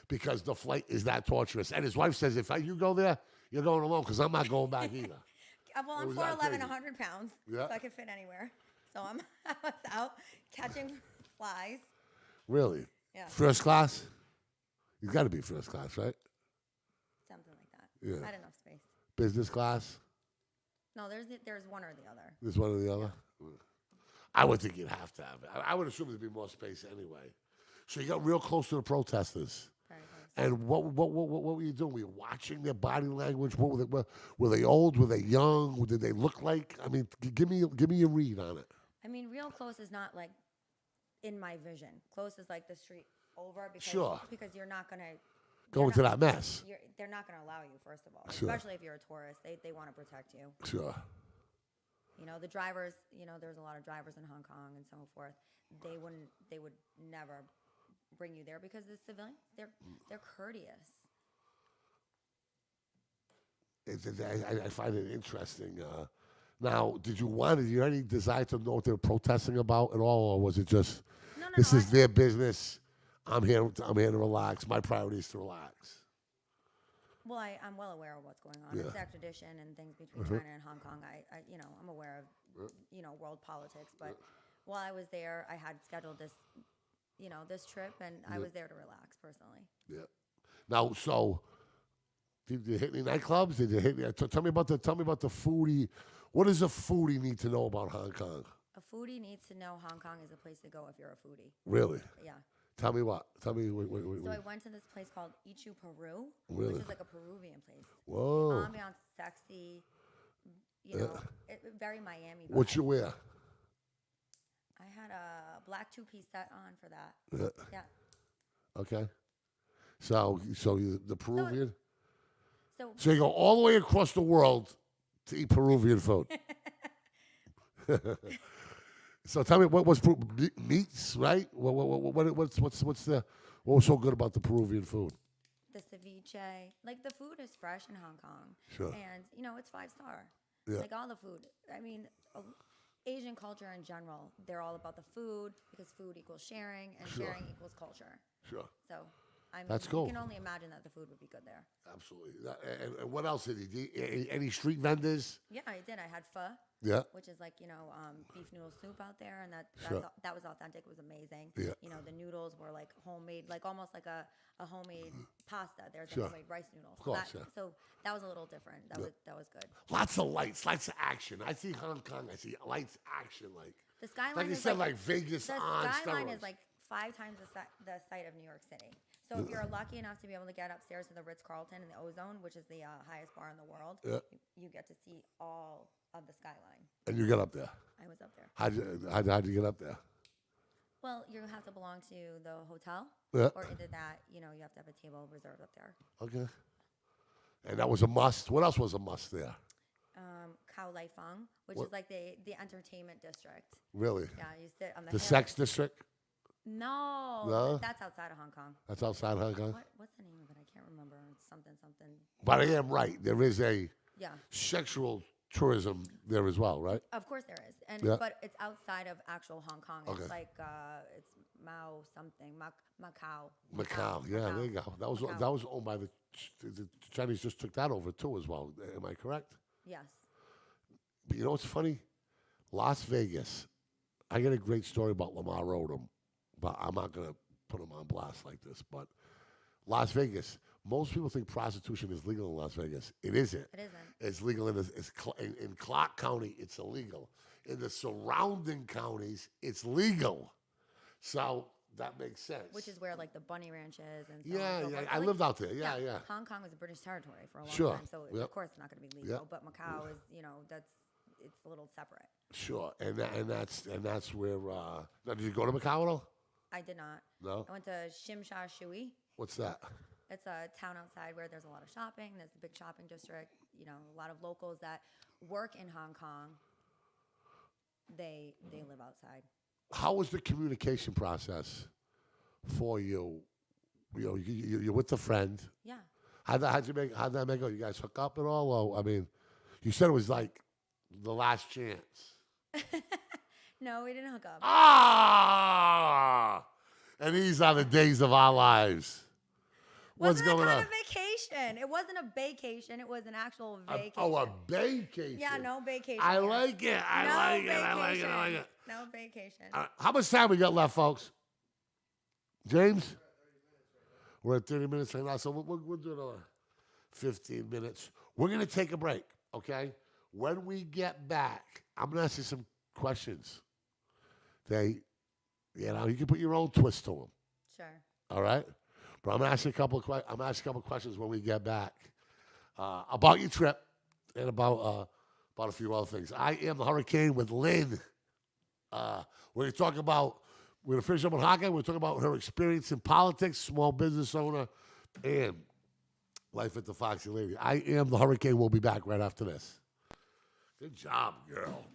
[SPEAKER 1] because the flight is that torturous. And his wife says, if you go there, you're going alone because I'm not going back either.
[SPEAKER 2] Well,
[SPEAKER 1] It
[SPEAKER 2] I'm
[SPEAKER 1] was that
[SPEAKER 2] 4'11",
[SPEAKER 1] crazy.
[SPEAKER 2] 100 pounds,
[SPEAKER 1] Yeah.
[SPEAKER 2] so I could fit anywhere. So I was out catching flies.
[SPEAKER 1] Really?
[SPEAKER 2] Yeah.
[SPEAKER 1] First class? You got to be first class, right?
[SPEAKER 2] Something like that.
[SPEAKER 1] Yeah.
[SPEAKER 2] I had enough space.
[SPEAKER 1] Business class?
[SPEAKER 2] No, there's one or the other.
[SPEAKER 1] This one or the other? I would think you'd have to have it. I would assume there'd be more space anyway. So you got real close to the protesters.
[SPEAKER 2] Very close.
[SPEAKER 1] And what were you doing? Were you watching their body language? What were they old? Were they young? What did they look like? I mean, give me a read on it.
[SPEAKER 2] I mean, real close is not like in my vision. Close is like the street over because
[SPEAKER 1] Sure.
[SPEAKER 2] because you're not gonna
[SPEAKER 1] Go into that mess.
[SPEAKER 2] they're not gonna allow you, first of all,
[SPEAKER 1] Sure.
[SPEAKER 2] especially if you're a tourist. They want to protect you.
[SPEAKER 1] Sure.
[SPEAKER 2] You know, the drivers. You know, there's a lot of drivers in Hong Kong and so forth. They would never bring you there because the civilians they're courteous.
[SPEAKER 1] I find it interesting. Now, did you have any desire to know what they were protesting about at all, or was it just
[SPEAKER 2] No,
[SPEAKER 1] this
[SPEAKER 2] no,
[SPEAKER 1] is their business? I'm here to relax. My priority is to relax.
[SPEAKER 2] Well, I'm well aware of what's going on.
[SPEAKER 1] Yeah.
[SPEAKER 2] It's extradition and things between China and Hong Kong. I'm aware of, world politics. But while I was there, I had scheduled this trip, and I was there to relax personally.
[SPEAKER 1] Yeah. Now, so did you hit any nightclubs? Did you hit? Tell me about the foodie. What does a foodie need to know about Hong Kong?
[SPEAKER 2] A foodie needs to know Hong Kong is a place to go if you're a foodie.
[SPEAKER 1] Really?
[SPEAKER 2] Yeah.
[SPEAKER 1] Tell me what. Tell me.
[SPEAKER 2] So I went to this place called Ichu Peru,
[SPEAKER 1] Really?
[SPEAKER 2] which is like a Peruvian place.
[SPEAKER 1] Whoa.
[SPEAKER 2] Ambiance, sexy, very Miami.
[SPEAKER 1] What
[SPEAKER 2] vibe.
[SPEAKER 1] you wear?
[SPEAKER 2] I had a black two-piece set on for that.
[SPEAKER 1] Yeah.
[SPEAKER 2] Yeah.
[SPEAKER 1] Okay. So the Peruvian.
[SPEAKER 2] So
[SPEAKER 1] So you go all the way across the world to eat Peruvian food. So tell me what was meats, right? What was so good about the Peruvian food?
[SPEAKER 2] the ceviche, like the food is fresh in Hong Kong.
[SPEAKER 1] Sure.
[SPEAKER 2] And it's 5-star.
[SPEAKER 1] Yeah.
[SPEAKER 2] Like all the food. I mean, Asian culture in general, they're all about the food because food equals sharing and
[SPEAKER 1] Sure.
[SPEAKER 2] sharing equals culture.
[SPEAKER 1] Sure.
[SPEAKER 2] So I mean,
[SPEAKER 1] That's cool.
[SPEAKER 2] you can only imagine that the food would be good there.
[SPEAKER 1] Absolutely. And what else did he do? Any street vendors?
[SPEAKER 2] Yeah, I did. I had pho,
[SPEAKER 1] Yeah.
[SPEAKER 2] which is like beef noodle soup out there, and
[SPEAKER 1] Sure.
[SPEAKER 2] that was authentic. It was amazing.
[SPEAKER 1] Yeah.
[SPEAKER 2] The noodles were like homemade, like almost like a homemade pasta. There's
[SPEAKER 1] Sure.
[SPEAKER 2] homemade rice noodles.
[SPEAKER 1] Of course, yeah.
[SPEAKER 2] So that was a little different. That was good.
[SPEAKER 1] Lots of lights, lots of action. I see Hong Kong. I see lights, action.
[SPEAKER 2] The skyline
[SPEAKER 1] Like you
[SPEAKER 2] is
[SPEAKER 1] said, like Vegas
[SPEAKER 2] the
[SPEAKER 1] on
[SPEAKER 2] skyline
[SPEAKER 1] steroids.
[SPEAKER 2] is like 5 times the site of New York City. So if you're lucky enough to be able to get upstairs to the Ritz Carlton in the Ozone, which is the highest bar in the world,
[SPEAKER 1] Yeah.
[SPEAKER 2] you get to see all of the skyline.
[SPEAKER 1] And you get up there.
[SPEAKER 2] I was up there.
[SPEAKER 1] How'd you get up there?
[SPEAKER 2] Well, you have to belong to the hotel,
[SPEAKER 1] Yeah.
[SPEAKER 2] or either that, you have to have a table reserved up there.
[SPEAKER 1] Okay. And that was a must. What else was a must there?
[SPEAKER 2] Khao Lai Fang, which
[SPEAKER 1] What?
[SPEAKER 2] is like the entertainment district.
[SPEAKER 1] Really?
[SPEAKER 2] Yeah, you sit on the
[SPEAKER 1] The
[SPEAKER 2] hill.
[SPEAKER 1] sex district?
[SPEAKER 2] No,
[SPEAKER 1] No?
[SPEAKER 2] that's outside of Hong Kong.
[SPEAKER 1] That's outside Hong Kong.
[SPEAKER 2] What's the name of it? I can't remember. It's something.
[SPEAKER 1] But I am right. There is a
[SPEAKER 2] Yeah.
[SPEAKER 1] sexual tourism there as well, right?
[SPEAKER 2] Of course there is,
[SPEAKER 1] Yeah.
[SPEAKER 2] but it's outside of actual Hong Kong.
[SPEAKER 1] Okay.
[SPEAKER 2] It's like it's Mao something, Macau.
[SPEAKER 1] Macau. Yeah, there you go. That
[SPEAKER 2] Macau.
[SPEAKER 1] was owned by the Chinese. Just took that over too as well. Am I correct?
[SPEAKER 2] Yes.
[SPEAKER 1] But you know what's funny? Las Vegas. I got a great story about Lamar Odom, but I'm not going to put him on blast like this. But Las Vegas, most people think prostitution is legal in Las Vegas. It isn't.
[SPEAKER 2] It isn't.
[SPEAKER 1] It's legal in Clark County. It's illegal. In the surrounding counties, it's legal. So that makes sense.
[SPEAKER 2] Which is where like the Bunny Ranch is and so on
[SPEAKER 1] Yeah,
[SPEAKER 2] and so
[SPEAKER 1] yeah.
[SPEAKER 2] forth.
[SPEAKER 1] I
[SPEAKER 2] Like,
[SPEAKER 1] lived out there. Yeah.
[SPEAKER 2] Hong Kong was a British territory for a long
[SPEAKER 1] Sure.
[SPEAKER 2] time, so
[SPEAKER 1] Yep.
[SPEAKER 2] of course it's not going to be legal.
[SPEAKER 1] Yep.
[SPEAKER 2] But Macau is, it's a little separate.
[SPEAKER 1] Sure, and that's where. Now, did you go to Macau at all?
[SPEAKER 2] I did not.
[SPEAKER 1] No.
[SPEAKER 2] I went to Shim Sha Shui.
[SPEAKER 1] What's that?
[SPEAKER 2] It's a town outside where there's a lot of shopping. There's a big shopping district. A lot of locals that work in Hong Kong. They live outside.
[SPEAKER 1] How was the communication process for you? You're with a friend.
[SPEAKER 2] Yeah.
[SPEAKER 1] How'd that make it? You guys hook up at all? Or, I mean, you said it was like the last chance.
[SPEAKER 2] No, we didn't hook up.
[SPEAKER 1] Ah! And these are the days of our lives. What's
[SPEAKER 2] Wasn't
[SPEAKER 1] going
[SPEAKER 2] a
[SPEAKER 1] on?
[SPEAKER 2] kind of vacation. It wasn't a vacation. It was an actual vacation.
[SPEAKER 1] A vacation.
[SPEAKER 2] Yeah, no vacation.
[SPEAKER 1] I
[SPEAKER 2] here.
[SPEAKER 1] like it. I
[SPEAKER 2] No
[SPEAKER 1] like it. I like it.
[SPEAKER 2] vacation.
[SPEAKER 1] I like it.
[SPEAKER 2] No vacation.
[SPEAKER 1] How much time we got left, folks? James? We're at 30 minutes right now, so we'll do another 15 minutes. We're going to take a break, okay? When we get back, I'm going to ask you some questions. You can put your own twist to them,
[SPEAKER 2] Sure.
[SPEAKER 1] all right? But I'm going to ask you a couple of questions when we get back about your trip and about a few other things. I am the Hurricane with Lynn. We're going to finish up with hockey. We're going to talk about her experience in politics, small business owner, and life at the Foxy Lady. I am the Hurricane. We'll be back right after this. Good job, girl.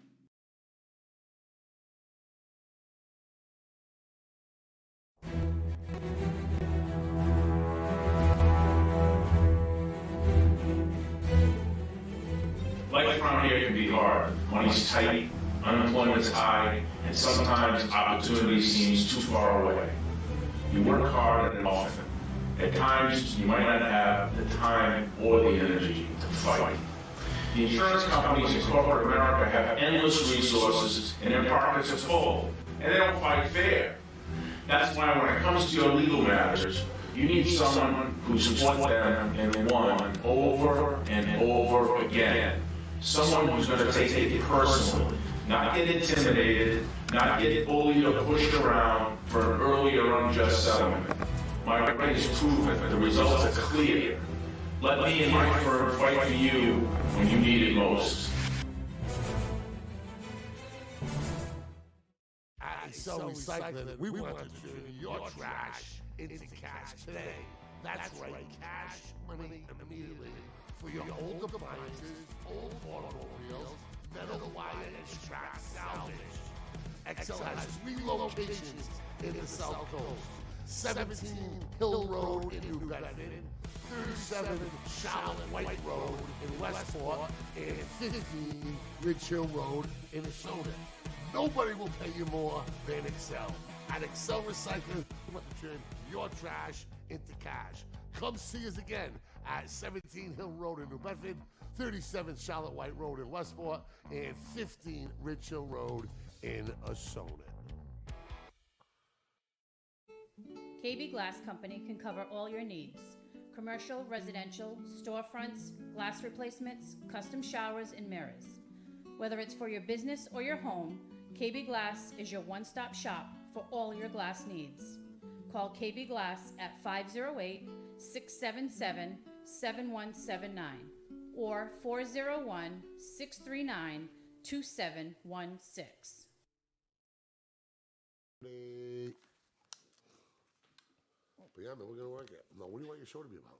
[SPEAKER 3] Life around here can be hard. Money's tight, unemployment's high, and sometimes opportunity seems too far away. You work hard and often. At times, you might not have the time or the energy to fight. The insurance companies in corporate America have endless resources and their pockets are full, and they don't fight fair. That's why when it comes to your legal matters, you need someone who's fought them and won over and over again. Someone who's going to take it personally, not get intimidated, not get bullied or pushed around for an early or unjust settlement. My right is proven, the results are clear. Let me and my firm fight for you when you need it most.
[SPEAKER 1] At Excel Recycling, we want to turn your trash into cash today. That's right, cash money immediately. For your old appliances, old automobiles, metal wire and scrap salvage. Excel has 3 locations in the South Coast. 17 Hill Road in New Bedford, 37 Charlotte White Road in Westport, and 15 Ridge Hill Road in Ashoda. Nobody will pay you more than Excel. At Excel Recycling, we want to turn your trash into cash. Come see us again at 17 Hill Road in New Bedford, 37 Charlotte White Road in Westport, and 15 Ridge Hill Road in Ashoda.
[SPEAKER 4] KB Glass Company can cover all your needs. Commercial, residential, storefronts, glass replacements, custom showers, and mirrors. Whether it's for your business or your home, KB Glass is your one-stop shop for all your glass needs. Call KB Glass at 508-677-7179 or 401-639-2716.
[SPEAKER 1] But yeah, man, we're gonna work it. No, what do you want your show to be about?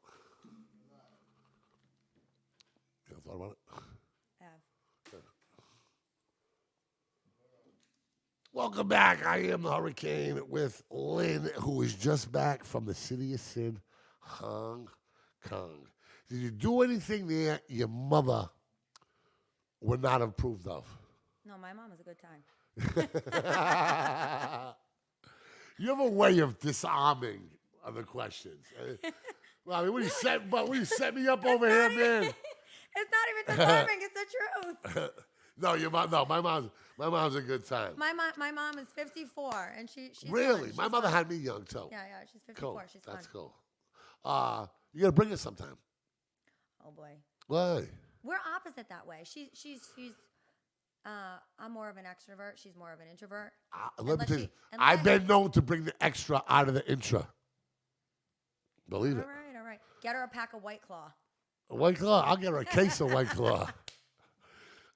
[SPEAKER 1] You ever thought about it?
[SPEAKER 2] Yeah.
[SPEAKER 1] Welcome back. I am the Hurricane with Lynn, who is just back from the city of sin, Hong Kong. Did you do anything there your mother would not have approved of?
[SPEAKER 2] No, my mom has a good time.
[SPEAKER 1] You have a way of disarming other questions. Well, I mean, what do you set me up over here, man?
[SPEAKER 2] It's not even disarming. It's the truth.
[SPEAKER 1] No, your mom. No, my mom's a good time.
[SPEAKER 2] My mom is 54, and she's
[SPEAKER 1] Really,
[SPEAKER 2] fun.
[SPEAKER 1] my
[SPEAKER 2] She's
[SPEAKER 1] mother
[SPEAKER 2] fun.
[SPEAKER 1] had me young too.
[SPEAKER 2] Yeah, she's 54.
[SPEAKER 1] Cool.
[SPEAKER 2] She's fun.
[SPEAKER 1] That's cool. You gotta bring us sometime.
[SPEAKER 2] Oh boy,
[SPEAKER 1] Why?
[SPEAKER 2] we're opposite that way. She's I'm more of an extrovert. She's more of an introvert.
[SPEAKER 1] Let me
[SPEAKER 2] Unless
[SPEAKER 1] tell
[SPEAKER 2] she-
[SPEAKER 1] you,
[SPEAKER 2] unless
[SPEAKER 1] I've
[SPEAKER 2] I-
[SPEAKER 1] been known to bring the extra out of the intra. Believe
[SPEAKER 2] All
[SPEAKER 1] it.
[SPEAKER 2] right. Get her a pack of White Claw.
[SPEAKER 1] White Claw. I'll get her a case of White Claw.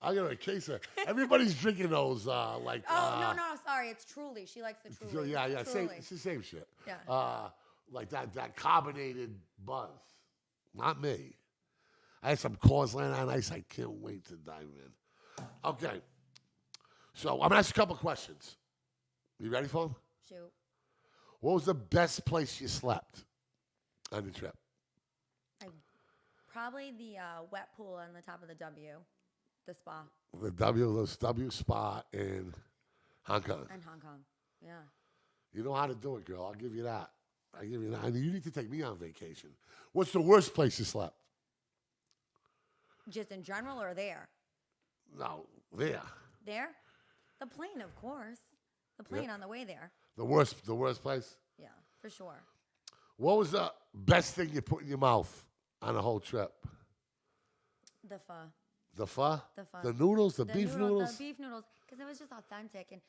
[SPEAKER 1] I'll get her a case of. Everybody's drinking those. Like.
[SPEAKER 2] Oh no, sorry. It's Truly. She likes the
[SPEAKER 1] So,
[SPEAKER 2] Truly.
[SPEAKER 1] yeah. Same.
[SPEAKER 2] Truly.
[SPEAKER 1] It's the same shit.
[SPEAKER 2] Yeah.
[SPEAKER 1] Like that carbonated buzz. Not me. I had some Coors Light on ice. I can't wait to dive in. Okay. So I'm gonna ask you a couple questions. You ready for them?
[SPEAKER 2] Shoot.
[SPEAKER 1] What was the best place you slept on the trip?
[SPEAKER 2] Probably the wet pool on the top of the W, the spa
[SPEAKER 1] The W Spa in Hong Kong.
[SPEAKER 2] in Hong Kong. Yeah.
[SPEAKER 1] You know how to do it, girl. I'll give you that. I give you that. And you need to take me on vacation. What's the worst place you slept?
[SPEAKER 2] Just in general or there?
[SPEAKER 1] No, there.
[SPEAKER 2] There? The plane, of course. The plane on the way there.
[SPEAKER 1] The worst place.
[SPEAKER 2] Yeah, for sure.
[SPEAKER 1] What was the best thing you put in your mouth on the whole trip?
[SPEAKER 2] The pho.
[SPEAKER 1] The pho?
[SPEAKER 2] The pho.
[SPEAKER 1] The noodles? The beef noodles?
[SPEAKER 2] The beef noodles, because it was just authentic. And,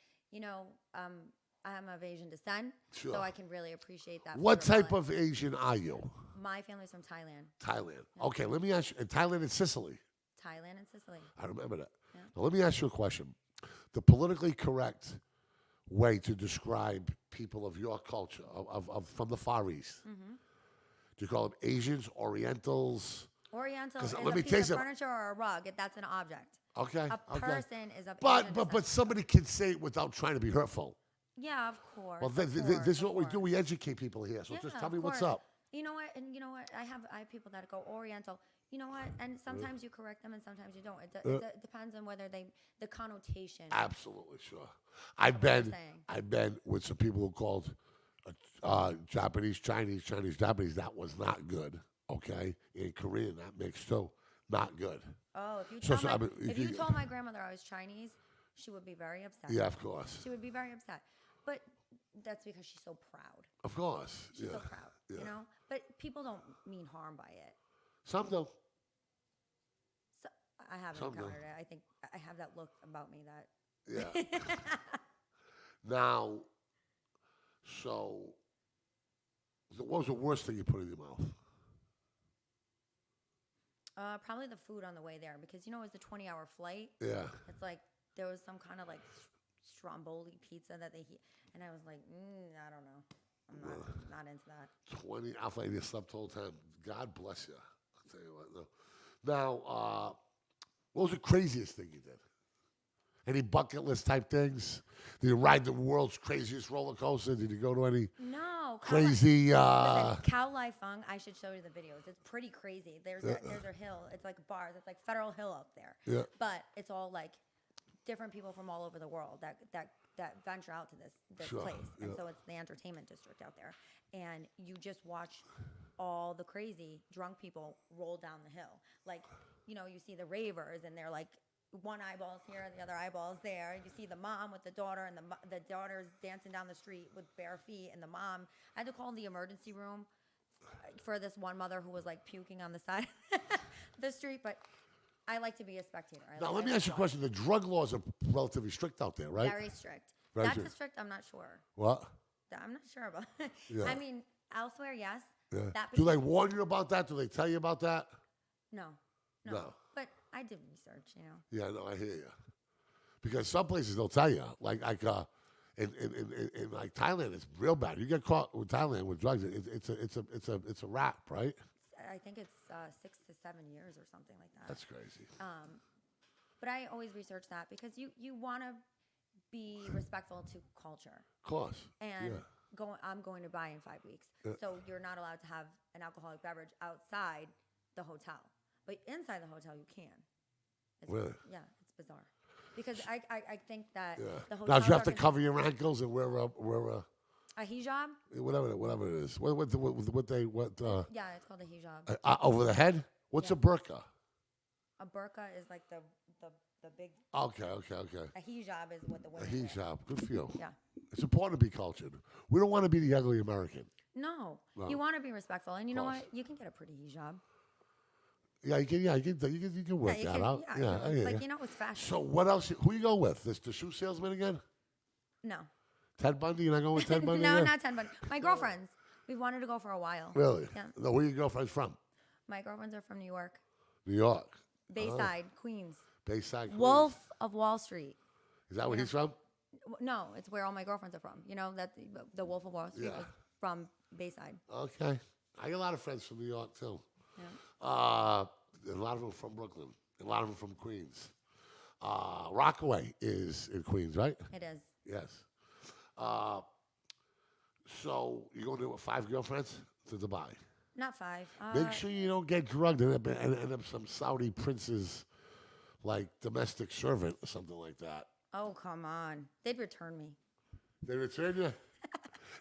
[SPEAKER 2] I'm of Asian descent,
[SPEAKER 1] Sure.
[SPEAKER 2] so I can really appreciate that.
[SPEAKER 1] What
[SPEAKER 2] flavor
[SPEAKER 1] type
[SPEAKER 2] balance.
[SPEAKER 1] of Asian are you?
[SPEAKER 2] My family's from Thailand.
[SPEAKER 1] Thailand. Okay, let me ask you. Thailand and Sicily.
[SPEAKER 2] Thailand and Sicily.
[SPEAKER 1] I remember that.
[SPEAKER 2] Yeah.
[SPEAKER 1] Now, let me ask you a question. The politically correct way to describe people of your culture, of from the Far East,
[SPEAKER 2] Mm-hmm.
[SPEAKER 1] do you call them Asians, Orientals?
[SPEAKER 2] Oriental
[SPEAKER 1] 'Cause
[SPEAKER 2] is
[SPEAKER 1] let
[SPEAKER 2] a
[SPEAKER 1] me
[SPEAKER 2] piece
[SPEAKER 1] tell you
[SPEAKER 2] of
[SPEAKER 1] something.
[SPEAKER 2] furniture or a rug. That's an object.
[SPEAKER 1] Okay.
[SPEAKER 2] A
[SPEAKER 1] okay.
[SPEAKER 2] person is of
[SPEAKER 1] But
[SPEAKER 2] Asian
[SPEAKER 1] but
[SPEAKER 2] descent.
[SPEAKER 1] somebody can say it without trying to be hurtful.
[SPEAKER 2] Yeah, of course.
[SPEAKER 1] Well,
[SPEAKER 2] of
[SPEAKER 1] this
[SPEAKER 2] course,
[SPEAKER 1] is
[SPEAKER 2] of
[SPEAKER 1] what we do.
[SPEAKER 2] course.
[SPEAKER 1] We educate people here. So just
[SPEAKER 2] Yeah,
[SPEAKER 1] tell me
[SPEAKER 2] of
[SPEAKER 1] what's
[SPEAKER 2] course.
[SPEAKER 1] up.
[SPEAKER 2] You know what? And you know what? I have people that go Oriental. You know what? And sometimes you correct them, and sometimes you don't. It depends on whether the connotation.
[SPEAKER 1] Absolutely sure. I've
[SPEAKER 2] what you're
[SPEAKER 1] been
[SPEAKER 2] saying.
[SPEAKER 1] I've been with some people who called Japanese, Chinese, Japanese. That was not good. Okay, in Korean that mix too, not good.
[SPEAKER 2] Oh, if you
[SPEAKER 1] So-
[SPEAKER 2] tell
[SPEAKER 1] so,
[SPEAKER 2] my,
[SPEAKER 1] I mean,
[SPEAKER 2] if
[SPEAKER 1] if
[SPEAKER 2] you
[SPEAKER 1] you-
[SPEAKER 2] told my grandmother I was Chinese, she would be very upset.
[SPEAKER 1] Yeah, of course,
[SPEAKER 2] She would be very upset. But that's because she's so proud.
[SPEAKER 1] of course.
[SPEAKER 2] She's
[SPEAKER 1] yeah,
[SPEAKER 2] so proud.
[SPEAKER 1] yeah.
[SPEAKER 2] You know. But people don't mean harm by it.
[SPEAKER 1] Some do.
[SPEAKER 2] So I haven't
[SPEAKER 1] Some do.
[SPEAKER 2] encountered it. I think I have that look about me that.
[SPEAKER 1] Yeah. Now, so what was the worst thing you put in your mouth?
[SPEAKER 2] Probably the food on the way there because it was a 20-hour flight.
[SPEAKER 1] Yeah.
[SPEAKER 2] It's like there was some kind of like stromboli pizza that they and I was like, I don't know, I'm not into that.
[SPEAKER 1] 20. I thought you slept the whole time. God bless you. I'll tell you what. No. Now, what was the craziest thing you did? Any bucket list type things? Did you ride the world's craziest roller coaster? Did you go to any
[SPEAKER 2] No,
[SPEAKER 1] crazy?
[SPEAKER 2] Listen, Cow Lai Fung. I should show you the videos. It's pretty crazy. There's a hill. It's like bars. It's like Federal Hill up there.
[SPEAKER 1] Yeah.
[SPEAKER 2] But it's all like different people from all over the world that venture out to this
[SPEAKER 1] Sure,
[SPEAKER 2] place, and
[SPEAKER 1] yeah.
[SPEAKER 2] so it's the entertainment district out there, and you just watch all the crazy drunk people roll down the hill. Like you see the ravers, and they're like. One eyeball's here, the other eyeball's there. You see the mom with the daughter, and the daughter's dancing down the street with bare feet, and the mom. I had to call the emergency room for this one mother who was like puking on the side of the street. But I like to be a spectator.
[SPEAKER 1] Now, let me ask you a question. The drug laws are relatively strict out there, right?
[SPEAKER 2] Very strict.
[SPEAKER 1] Very
[SPEAKER 2] That's
[SPEAKER 1] strict.
[SPEAKER 2] strict. I'm not sure.
[SPEAKER 1] What?
[SPEAKER 2] I'm not sure about.
[SPEAKER 1] Yeah.
[SPEAKER 2] I mean, elsewhere, yes.
[SPEAKER 1] Yeah.
[SPEAKER 2] That
[SPEAKER 1] Do they
[SPEAKER 2] became-
[SPEAKER 1] warn you about that? Do they tell you about that?
[SPEAKER 2] No.
[SPEAKER 1] No.
[SPEAKER 2] But I did research.
[SPEAKER 1] Yeah, no, I hear you. Because some places they'll tell you, like in like Thailand, it's real bad. You get caught with Thailand with drugs, it's a rap, right?
[SPEAKER 2] I think it's 6 to 7 years or something like that.
[SPEAKER 1] That's crazy.
[SPEAKER 2] But I always research that because you want to be respectful to culture.
[SPEAKER 1] Of course.
[SPEAKER 2] And
[SPEAKER 1] yeah.
[SPEAKER 2] I'm going to buy in 5 weeks. So you're not allowed to have an alcoholic beverage outside the hotel. But inside the hotel, you can.
[SPEAKER 1] Really?
[SPEAKER 2] Yeah, it's bizarre. Because I think that
[SPEAKER 1] Yeah.
[SPEAKER 2] the hotel.
[SPEAKER 1] Now, do you have to cover your ankles and wear a
[SPEAKER 2] a hijab?
[SPEAKER 1] whatever it is? What
[SPEAKER 2] Yeah, it's called a hijab.
[SPEAKER 1] over the head? What's
[SPEAKER 2] Yeah.
[SPEAKER 1] a burqa?
[SPEAKER 2] A burqa is like the the big
[SPEAKER 1] Okay.
[SPEAKER 2] a hijab is what the
[SPEAKER 1] A
[SPEAKER 2] women wear.
[SPEAKER 1] hijab. Good for you.
[SPEAKER 2] Yeah.
[SPEAKER 1] It's important to be cultured. We don't want to be the ugly American.
[SPEAKER 2] No,
[SPEAKER 1] No.
[SPEAKER 2] you want to be respectful, and you know
[SPEAKER 1] course.
[SPEAKER 2] what? You can get a pretty hijab.
[SPEAKER 1] Yeah, you can. Yeah, you can work
[SPEAKER 2] you
[SPEAKER 1] that
[SPEAKER 2] can-
[SPEAKER 1] out.
[SPEAKER 2] yeah,
[SPEAKER 1] Yeah, I
[SPEAKER 2] it's
[SPEAKER 1] hear
[SPEAKER 2] like
[SPEAKER 1] ya.
[SPEAKER 2] you know, it's fashion.
[SPEAKER 1] So what else? Who you go with? This the shoe salesman again?
[SPEAKER 2] No,
[SPEAKER 1] Ted Bundy? You're not going with Ted Bundy?
[SPEAKER 2] no,
[SPEAKER 1] again?
[SPEAKER 2] not 10 bunny. My girlfriends. We've wanted to go for a while.
[SPEAKER 1] Really?
[SPEAKER 2] Yeah.
[SPEAKER 1] No, where your girlfriend's from?
[SPEAKER 2] My girlfriends are from New York,
[SPEAKER 1] New York.
[SPEAKER 2] Bayside, Queens.
[SPEAKER 1] Bayside. Queens.
[SPEAKER 2] Wolf of Wall Street.
[SPEAKER 1] Is that where he's from?
[SPEAKER 2] No, it's where all my girlfriends are from. You know that the Wolf of Wall Street
[SPEAKER 1] Yeah.
[SPEAKER 2] was from Bayside.
[SPEAKER 1] Okay. I got a lot of friends from New York too.
[SPEAKER 2] Yeah.
[SPEAKER 1] A lot of them from Brooklyn. A lot of them from Queens. Rockaway is in Queens, right?
[SPEAKER 2] It is.
[SPEAKER 1] Yes. So you're going to do with 5 girlfriends to Dubai.
[SPEAKER 2] Not 5.
[SPEAKER 1] Make sure you don't get drugged and end up some Saudi prince's like domestic servant or something like that.
[SPEAKER 2] Oh, come on. They'd return me.
[SPEAKER 1] They return you.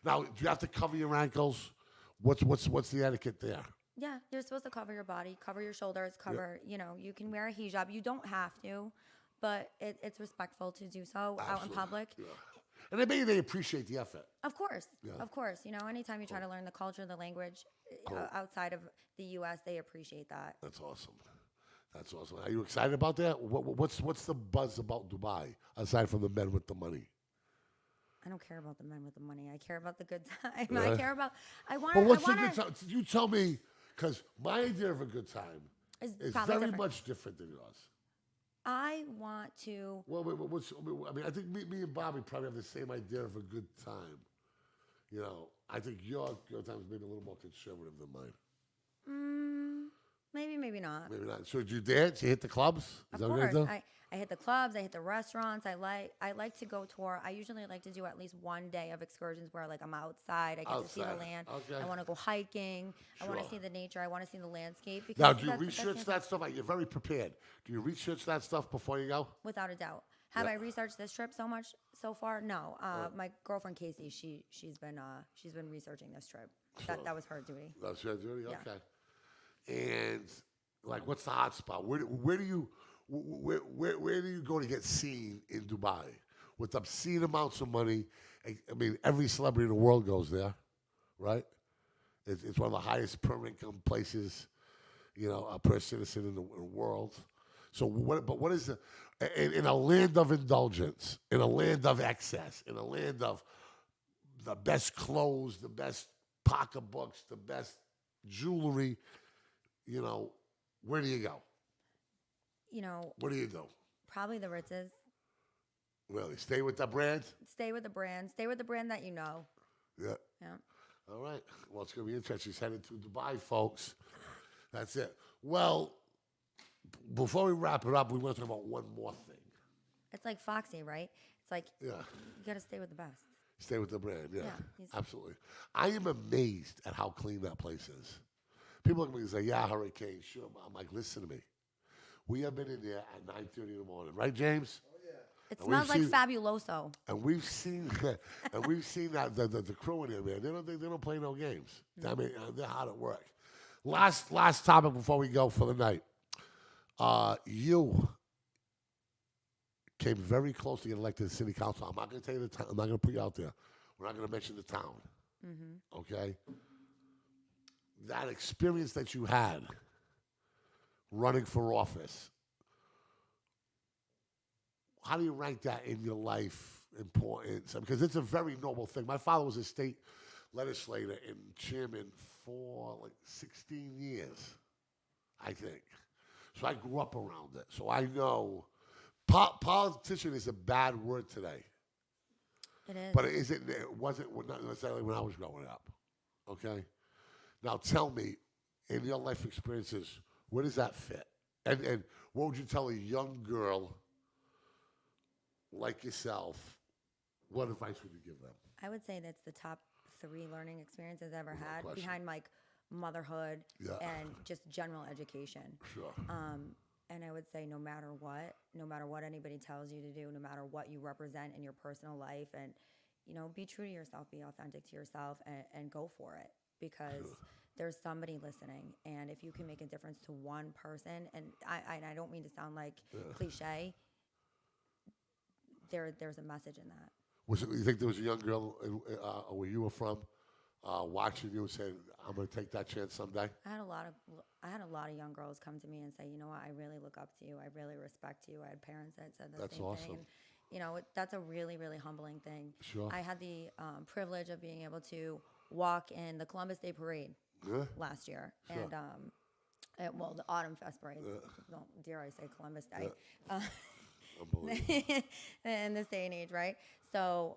[SPEAKER 1] Now, do you have to cover your ankles? What's the etiquette there?
[SPEAKER 2] Yeah, you're supposed to cover your body, cover your shoulders, cover, you can wear a hijab. You don't have to, but it's respectful to do so out in
[SPEAKER 1] Absolutely.
[SPEAKER 2] public.
[SPEAKER 1] Yeah. And maybe they appreciate the effort.
[SPEAKER 2] Of course.
[SPEAKER 1] Yeah.
[SPEAKER 2] Of course. Anytime you try to learn the culture, the language outside of the U.S., they appreciate that.
[SPEAKER 1] That's awesome. That's awesome. Are you excited about that? What's the buzz about Dubai aside from the men with the money?
[SPEAKER 2] I don't care about the men with the money. I care about the good time.
[SPEAKER 1] Yeah.
[SPEAKER 2] I care about, I want
[SPEAKER 1] But
[SPEAKER 2] to,
[SPEAKER 1] what's the good time? You tell me, because my idea of a good time
[SPEAKER 2] Is
[SPEAKER 1] is
[SPEAKER 2] probably
[SPEAKER 1] very
[SPEAKER 2] different.
[SPEAKER 1] much different than yours.
[SPEAKER 2] I want to,
[SPEAKER 1] Well, I think me and Bobby probably have the same idea of a good time. I think your time is maybe a little more conservative than mine.
[SPEAKER 2] maybe not.
[SPEAKER 1] Maybe not. So did you dance? You hit the clubs? Is
[SPEAKER 2] Of
[SPEAKER 1] that what you
[SPEAKER 2] course,
[SPEAKER 1] do?
[SPEAKER 2] I hit the clubs. I hit the restaurants. I like to go tour. I usually like to do at least one day of excursions where I'm outside. I get to see the
[SPEAKER 1] Outside,
[SPEAKER 2] land.
[SPEAKER 1] okay.
[SPEAKER 2] I want to go hiking. I want
[SPEAKER 1] Sure.
[SPEAKER 2] to see the nature. I want to see the landscape. Because
[SPEAKER 1] Now, do you
[SPEAKER 2] that's
[SPEAKER 1] research
[SPEAKER 2] fantastic.
[SPEAKER 1] that stuff? You're very prepared. Do you research that stuff before you go?
[SPEAKER 2] Without a doubt. Have
[SPEAKER 1] Yeah.
[SPEAKER 2] I researched this trip so much so far? No. My girlfriend Casey, she's been researching this trip.
[SPEAKER 1] Sure.
[SPEAKER 2] That was her duty.
[SPEAKER 1] That's your duty?
[SPEAKER 2] Yeah.
[SPEAKER 1] Okay. And, what's the hot spot? Where do you go to get seen in Dubai? With obscene amounts of money. I mean, every celebrity in the world goes there, right? It's one of the highest per income places, per citizen in the world. So what is in a land of indulgence, in a land of excess, in a land of the best clothes, the best pocketbooks, the best jewelry, where do you go? What do you do?
[SPEAKER 2] Probably the Ritzes.
[SPEAKER 1] Really? Stay with the brand?
[SPEAKER 2] Stay with the brand. Stay with the brand that you know.
[SPEAKER 1] Yeah.
[SPEAKER 2] Yeah.
[SPEAKER 1] All right. Well, it's going to be interesting. She's headed to Dubai, folks. That's it. Well, before we wrap it up, we want to talk about one more thing.
[SPEAKER 2] It's like Foxy, right? It's like
[SPEAKER 1] Yeah.
[SPEAKER 2] you got to stay with the best.
[SPEAKER 1] Stay with the brand. Yeah.
[SPEAKER 2] Yeah, he's-
[SPEAKER 1] Absolutely. I am amazed at how clean that place is. People look at me and say, yeah, Hurricane, sure. I'm like, listen to me. We have been in there at 9:30 in the morning. Right, James?
[SPEAKER 2] It
[SPEAKER 1] And
[SPEAKER 2] smells like
[SPEAKER 1] we've seen-
[SPEAKER 2] Fabuloso.
[SPEAKER 1] And we've seen that the crew in there, man. They don't play no games. I mean, they're hard at work. Last topic before we go for the night. You came very close to get elected to city council. I'm not going to tell you the town. I'm not going to put you out there. We're not going to mention the town. Okay. That experience that you had running for office. How do you rank that in your life importance? Because it's a very noble thing. My father was a state legislator and chairman for like 16 years, I think. So I grew up around it. So I know politician is a bad word today.
[SPEAKER 2] It is.
[SPEAKER 1] But it wasn't not necessarily when I was growing up. Okay? Now tell me, in your life experiences, where does that fit? And what would you tell a young girl like yourself? What advice would you give them?
[SPEAKER 2] I would say that's the top 3 learning experiences I've ever
[SPEAKER 1] Without
[SPEAKER 2] had
[SPEAKER 1] question.
[SPEAKER 2] behind like motherhood
[SPEAKER 1] Yeah.
[SPEAKER 2] and just general education.
[SPEAKER 1] Sure.
[SPEAKER 2] And I would say no matter what anybody tells you to do, no matter what you represent in your personal life, and be true to yourself, be authentic to yourself, and go for it, because there's somebody listening, and if you can make a difference to one person, and I don't mean to sound like cliche, there's a message in that.
[SPEAKER 1] Was it, you think there was a young girl where you were from watching you and saying, "I'm going to take that chance someday"?
[SPEAKER 2] I had a lot of young girls come to me and say, you know what, I really look up to you. I really respect you. I had parents that said the
[SPEAKER 1] That's
[SPEAKER 2] same
[SPEAKER 1] awesome.
[SPEAKER 2] thing. And, you know, that's a really, really humbling thing.
[SPEAKER 1] Sure.
[SPEAKER 2] I had the privilege of being able to walk in the Columbus Day Parade
[SPEAKER 1] Yeah.
[SPEAKER 2] last year.
[SPEAKER 1] Sure.
[SPEAKER 2] And, well, the Autumn Fest Parade. Don't dare I say Columbus Day.
[SPEAKER 1] Unbelievable.
[SPEAKER 2] In this day and age, right? So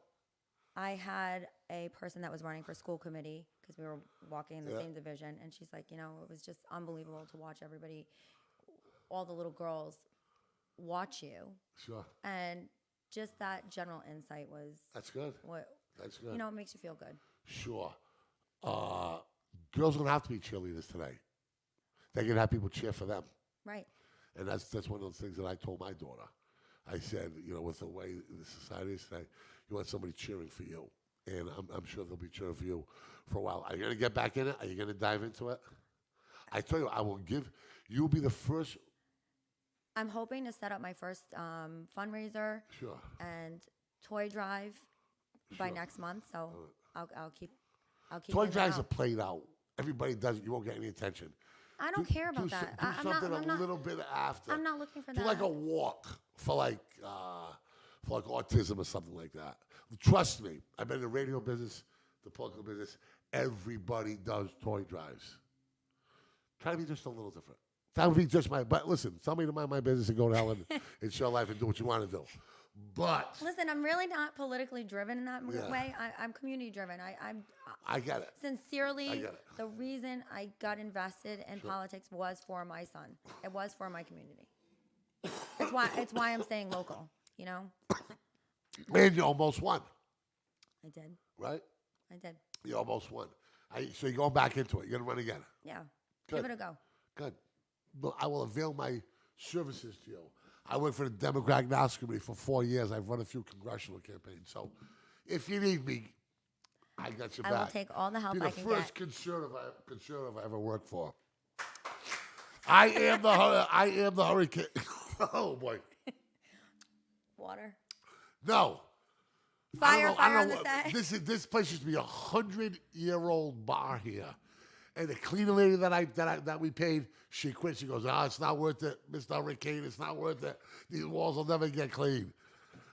[SPEAKER 2] I had a person that was running for school committee because we were walking in the same division, and she's like, you know, it was just unbelievable to watch everybody, all the little girls, watch you,
[SPEAKER 1] Sure.
[SPEAKER 2] and just that general insight was
[SPEAKER 1] That's good.
[SPEAKER 2] what
[SPEAKER 1] That's good.
[SPEAKER 2] you know. It makes you feel good.
[SPEAKER 1] Sure. Girls don't have to be cheerleaders today. They can have people cheer for them.
[SPEAKER 2] Right.
[SPEAKER 1] And that's one of those things that I told my daughter. I said, you know, with the way the society is today, you want somebody cheering for you. And I'm sure they'll be cheering for you for a while. Are you going to get back in it? Are you going to dive into it? I tell you, I will give, you'll be the first.
[SPEAKER 2] I'm hoping to set up my first fundraiser
[SPEAKER 1] Sure.
[SPEAKER 2] and toy drive by
[SPEAKER 1] Sure.
[SPEAKER 2] next month. So I'll keep.
[SPEAKER 1] Toy
[SPEAKER 2] getting it
[SPEAKER 1] drives are
[SPEAKER 2] out.
[SPEAKER 1] played out. Everybody does it. You won't get any attention.
[SPEAKER 2] I don't care about
[SPEAKER 1] do
[SPEAKER 2] that.
[SPEAKER 1] Do
[SPEAKER 2] I'm
[SPEAKER 1] something
[SPEAKER 2] not,
[SPEAKER 1] a little bit after.
[SPEAKER 2] I'm not looking for
[SPEAKER 1] Do
[SPEAKER 2] that.
[SPEAKER 1] like a walk for like autism or something like that. Trust me, I've been in the radio business, the political business. Everybody does toy drives. Try to be just a little different. That would be just my. But listen, tell me to mind my business and go to hell and show life and do what you want to do. But
[SPEAKER 2] Listen, I'm really not politically driven in that
[SPEAKER 1] Yeah.
[SPEAKER 2] way. I'm community driven.
[SPEAKER 1] I get it.
[SPEAKER 2] Sincerely,
[SPEAKER 1] I get it.
[SPEAKER 2] the reason I got invested in politics was for my son. It was for my community. It's why I'm staying local. You know,
[SPEAKER 1] And you almost won,
[SPEAKER 2] I did.
[SPEAKER 1] right?
[SPEAKER 2] I did.
[SPEAKER 1] You almost won. So you're going back into it. You're gonna run again.
[SPEAKER 2] Yeah.
[SPEAKER 1] Good.
[SPEAKER 2] Give it a go.
[SPEAKER 1] Good. Well, I will avail my services to you. I worked for the Democratic National Committee for 4 years. I've run a few congressional campaigns. So if you need me, I got your
[SPEAKER 2] I
[SPEAKER 1] back.
[SPEAKER 2] will take all the help
[SPEAKER 1] Be the
[SPEAKER 2] I can
[SPEAKER 1] first
[SPEAKER 2] get.
[SPEAKER 1] conservative I ever worked for. I am the hurricane. Oh boy.
[SPEAKER 2] Water.
[SPEAKER 1] No.
[SPEAKER 2] Fire
[SPEAKER 1] I
[SPEAKER 2] on
[SPEAKER 1] don't
[SPEAKER 2] the
[SPEAKER 1] know.
[SPEAKER 2] set.
[SPEAKER 1] This place used to be 100-year-old bar here, and the cleaner lady that we paid, she quit. She goes, "Ah, it's not worth it, Mr. Hurricane. It's not worth it. These walls will never get clean."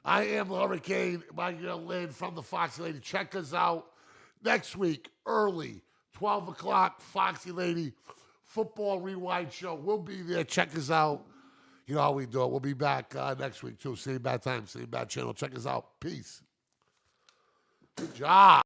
[SPEAKER 1] I am the Hurricane. My girl Lynn from the Foxy Lady. Check us out next week, early, 12 o'clock. Foxy Lady Football Rewind Show. We'll be there. Check us out. You know how we do it. We'll be back next week too. Same bad time, same bad channel. Check us out. Peace. Good job.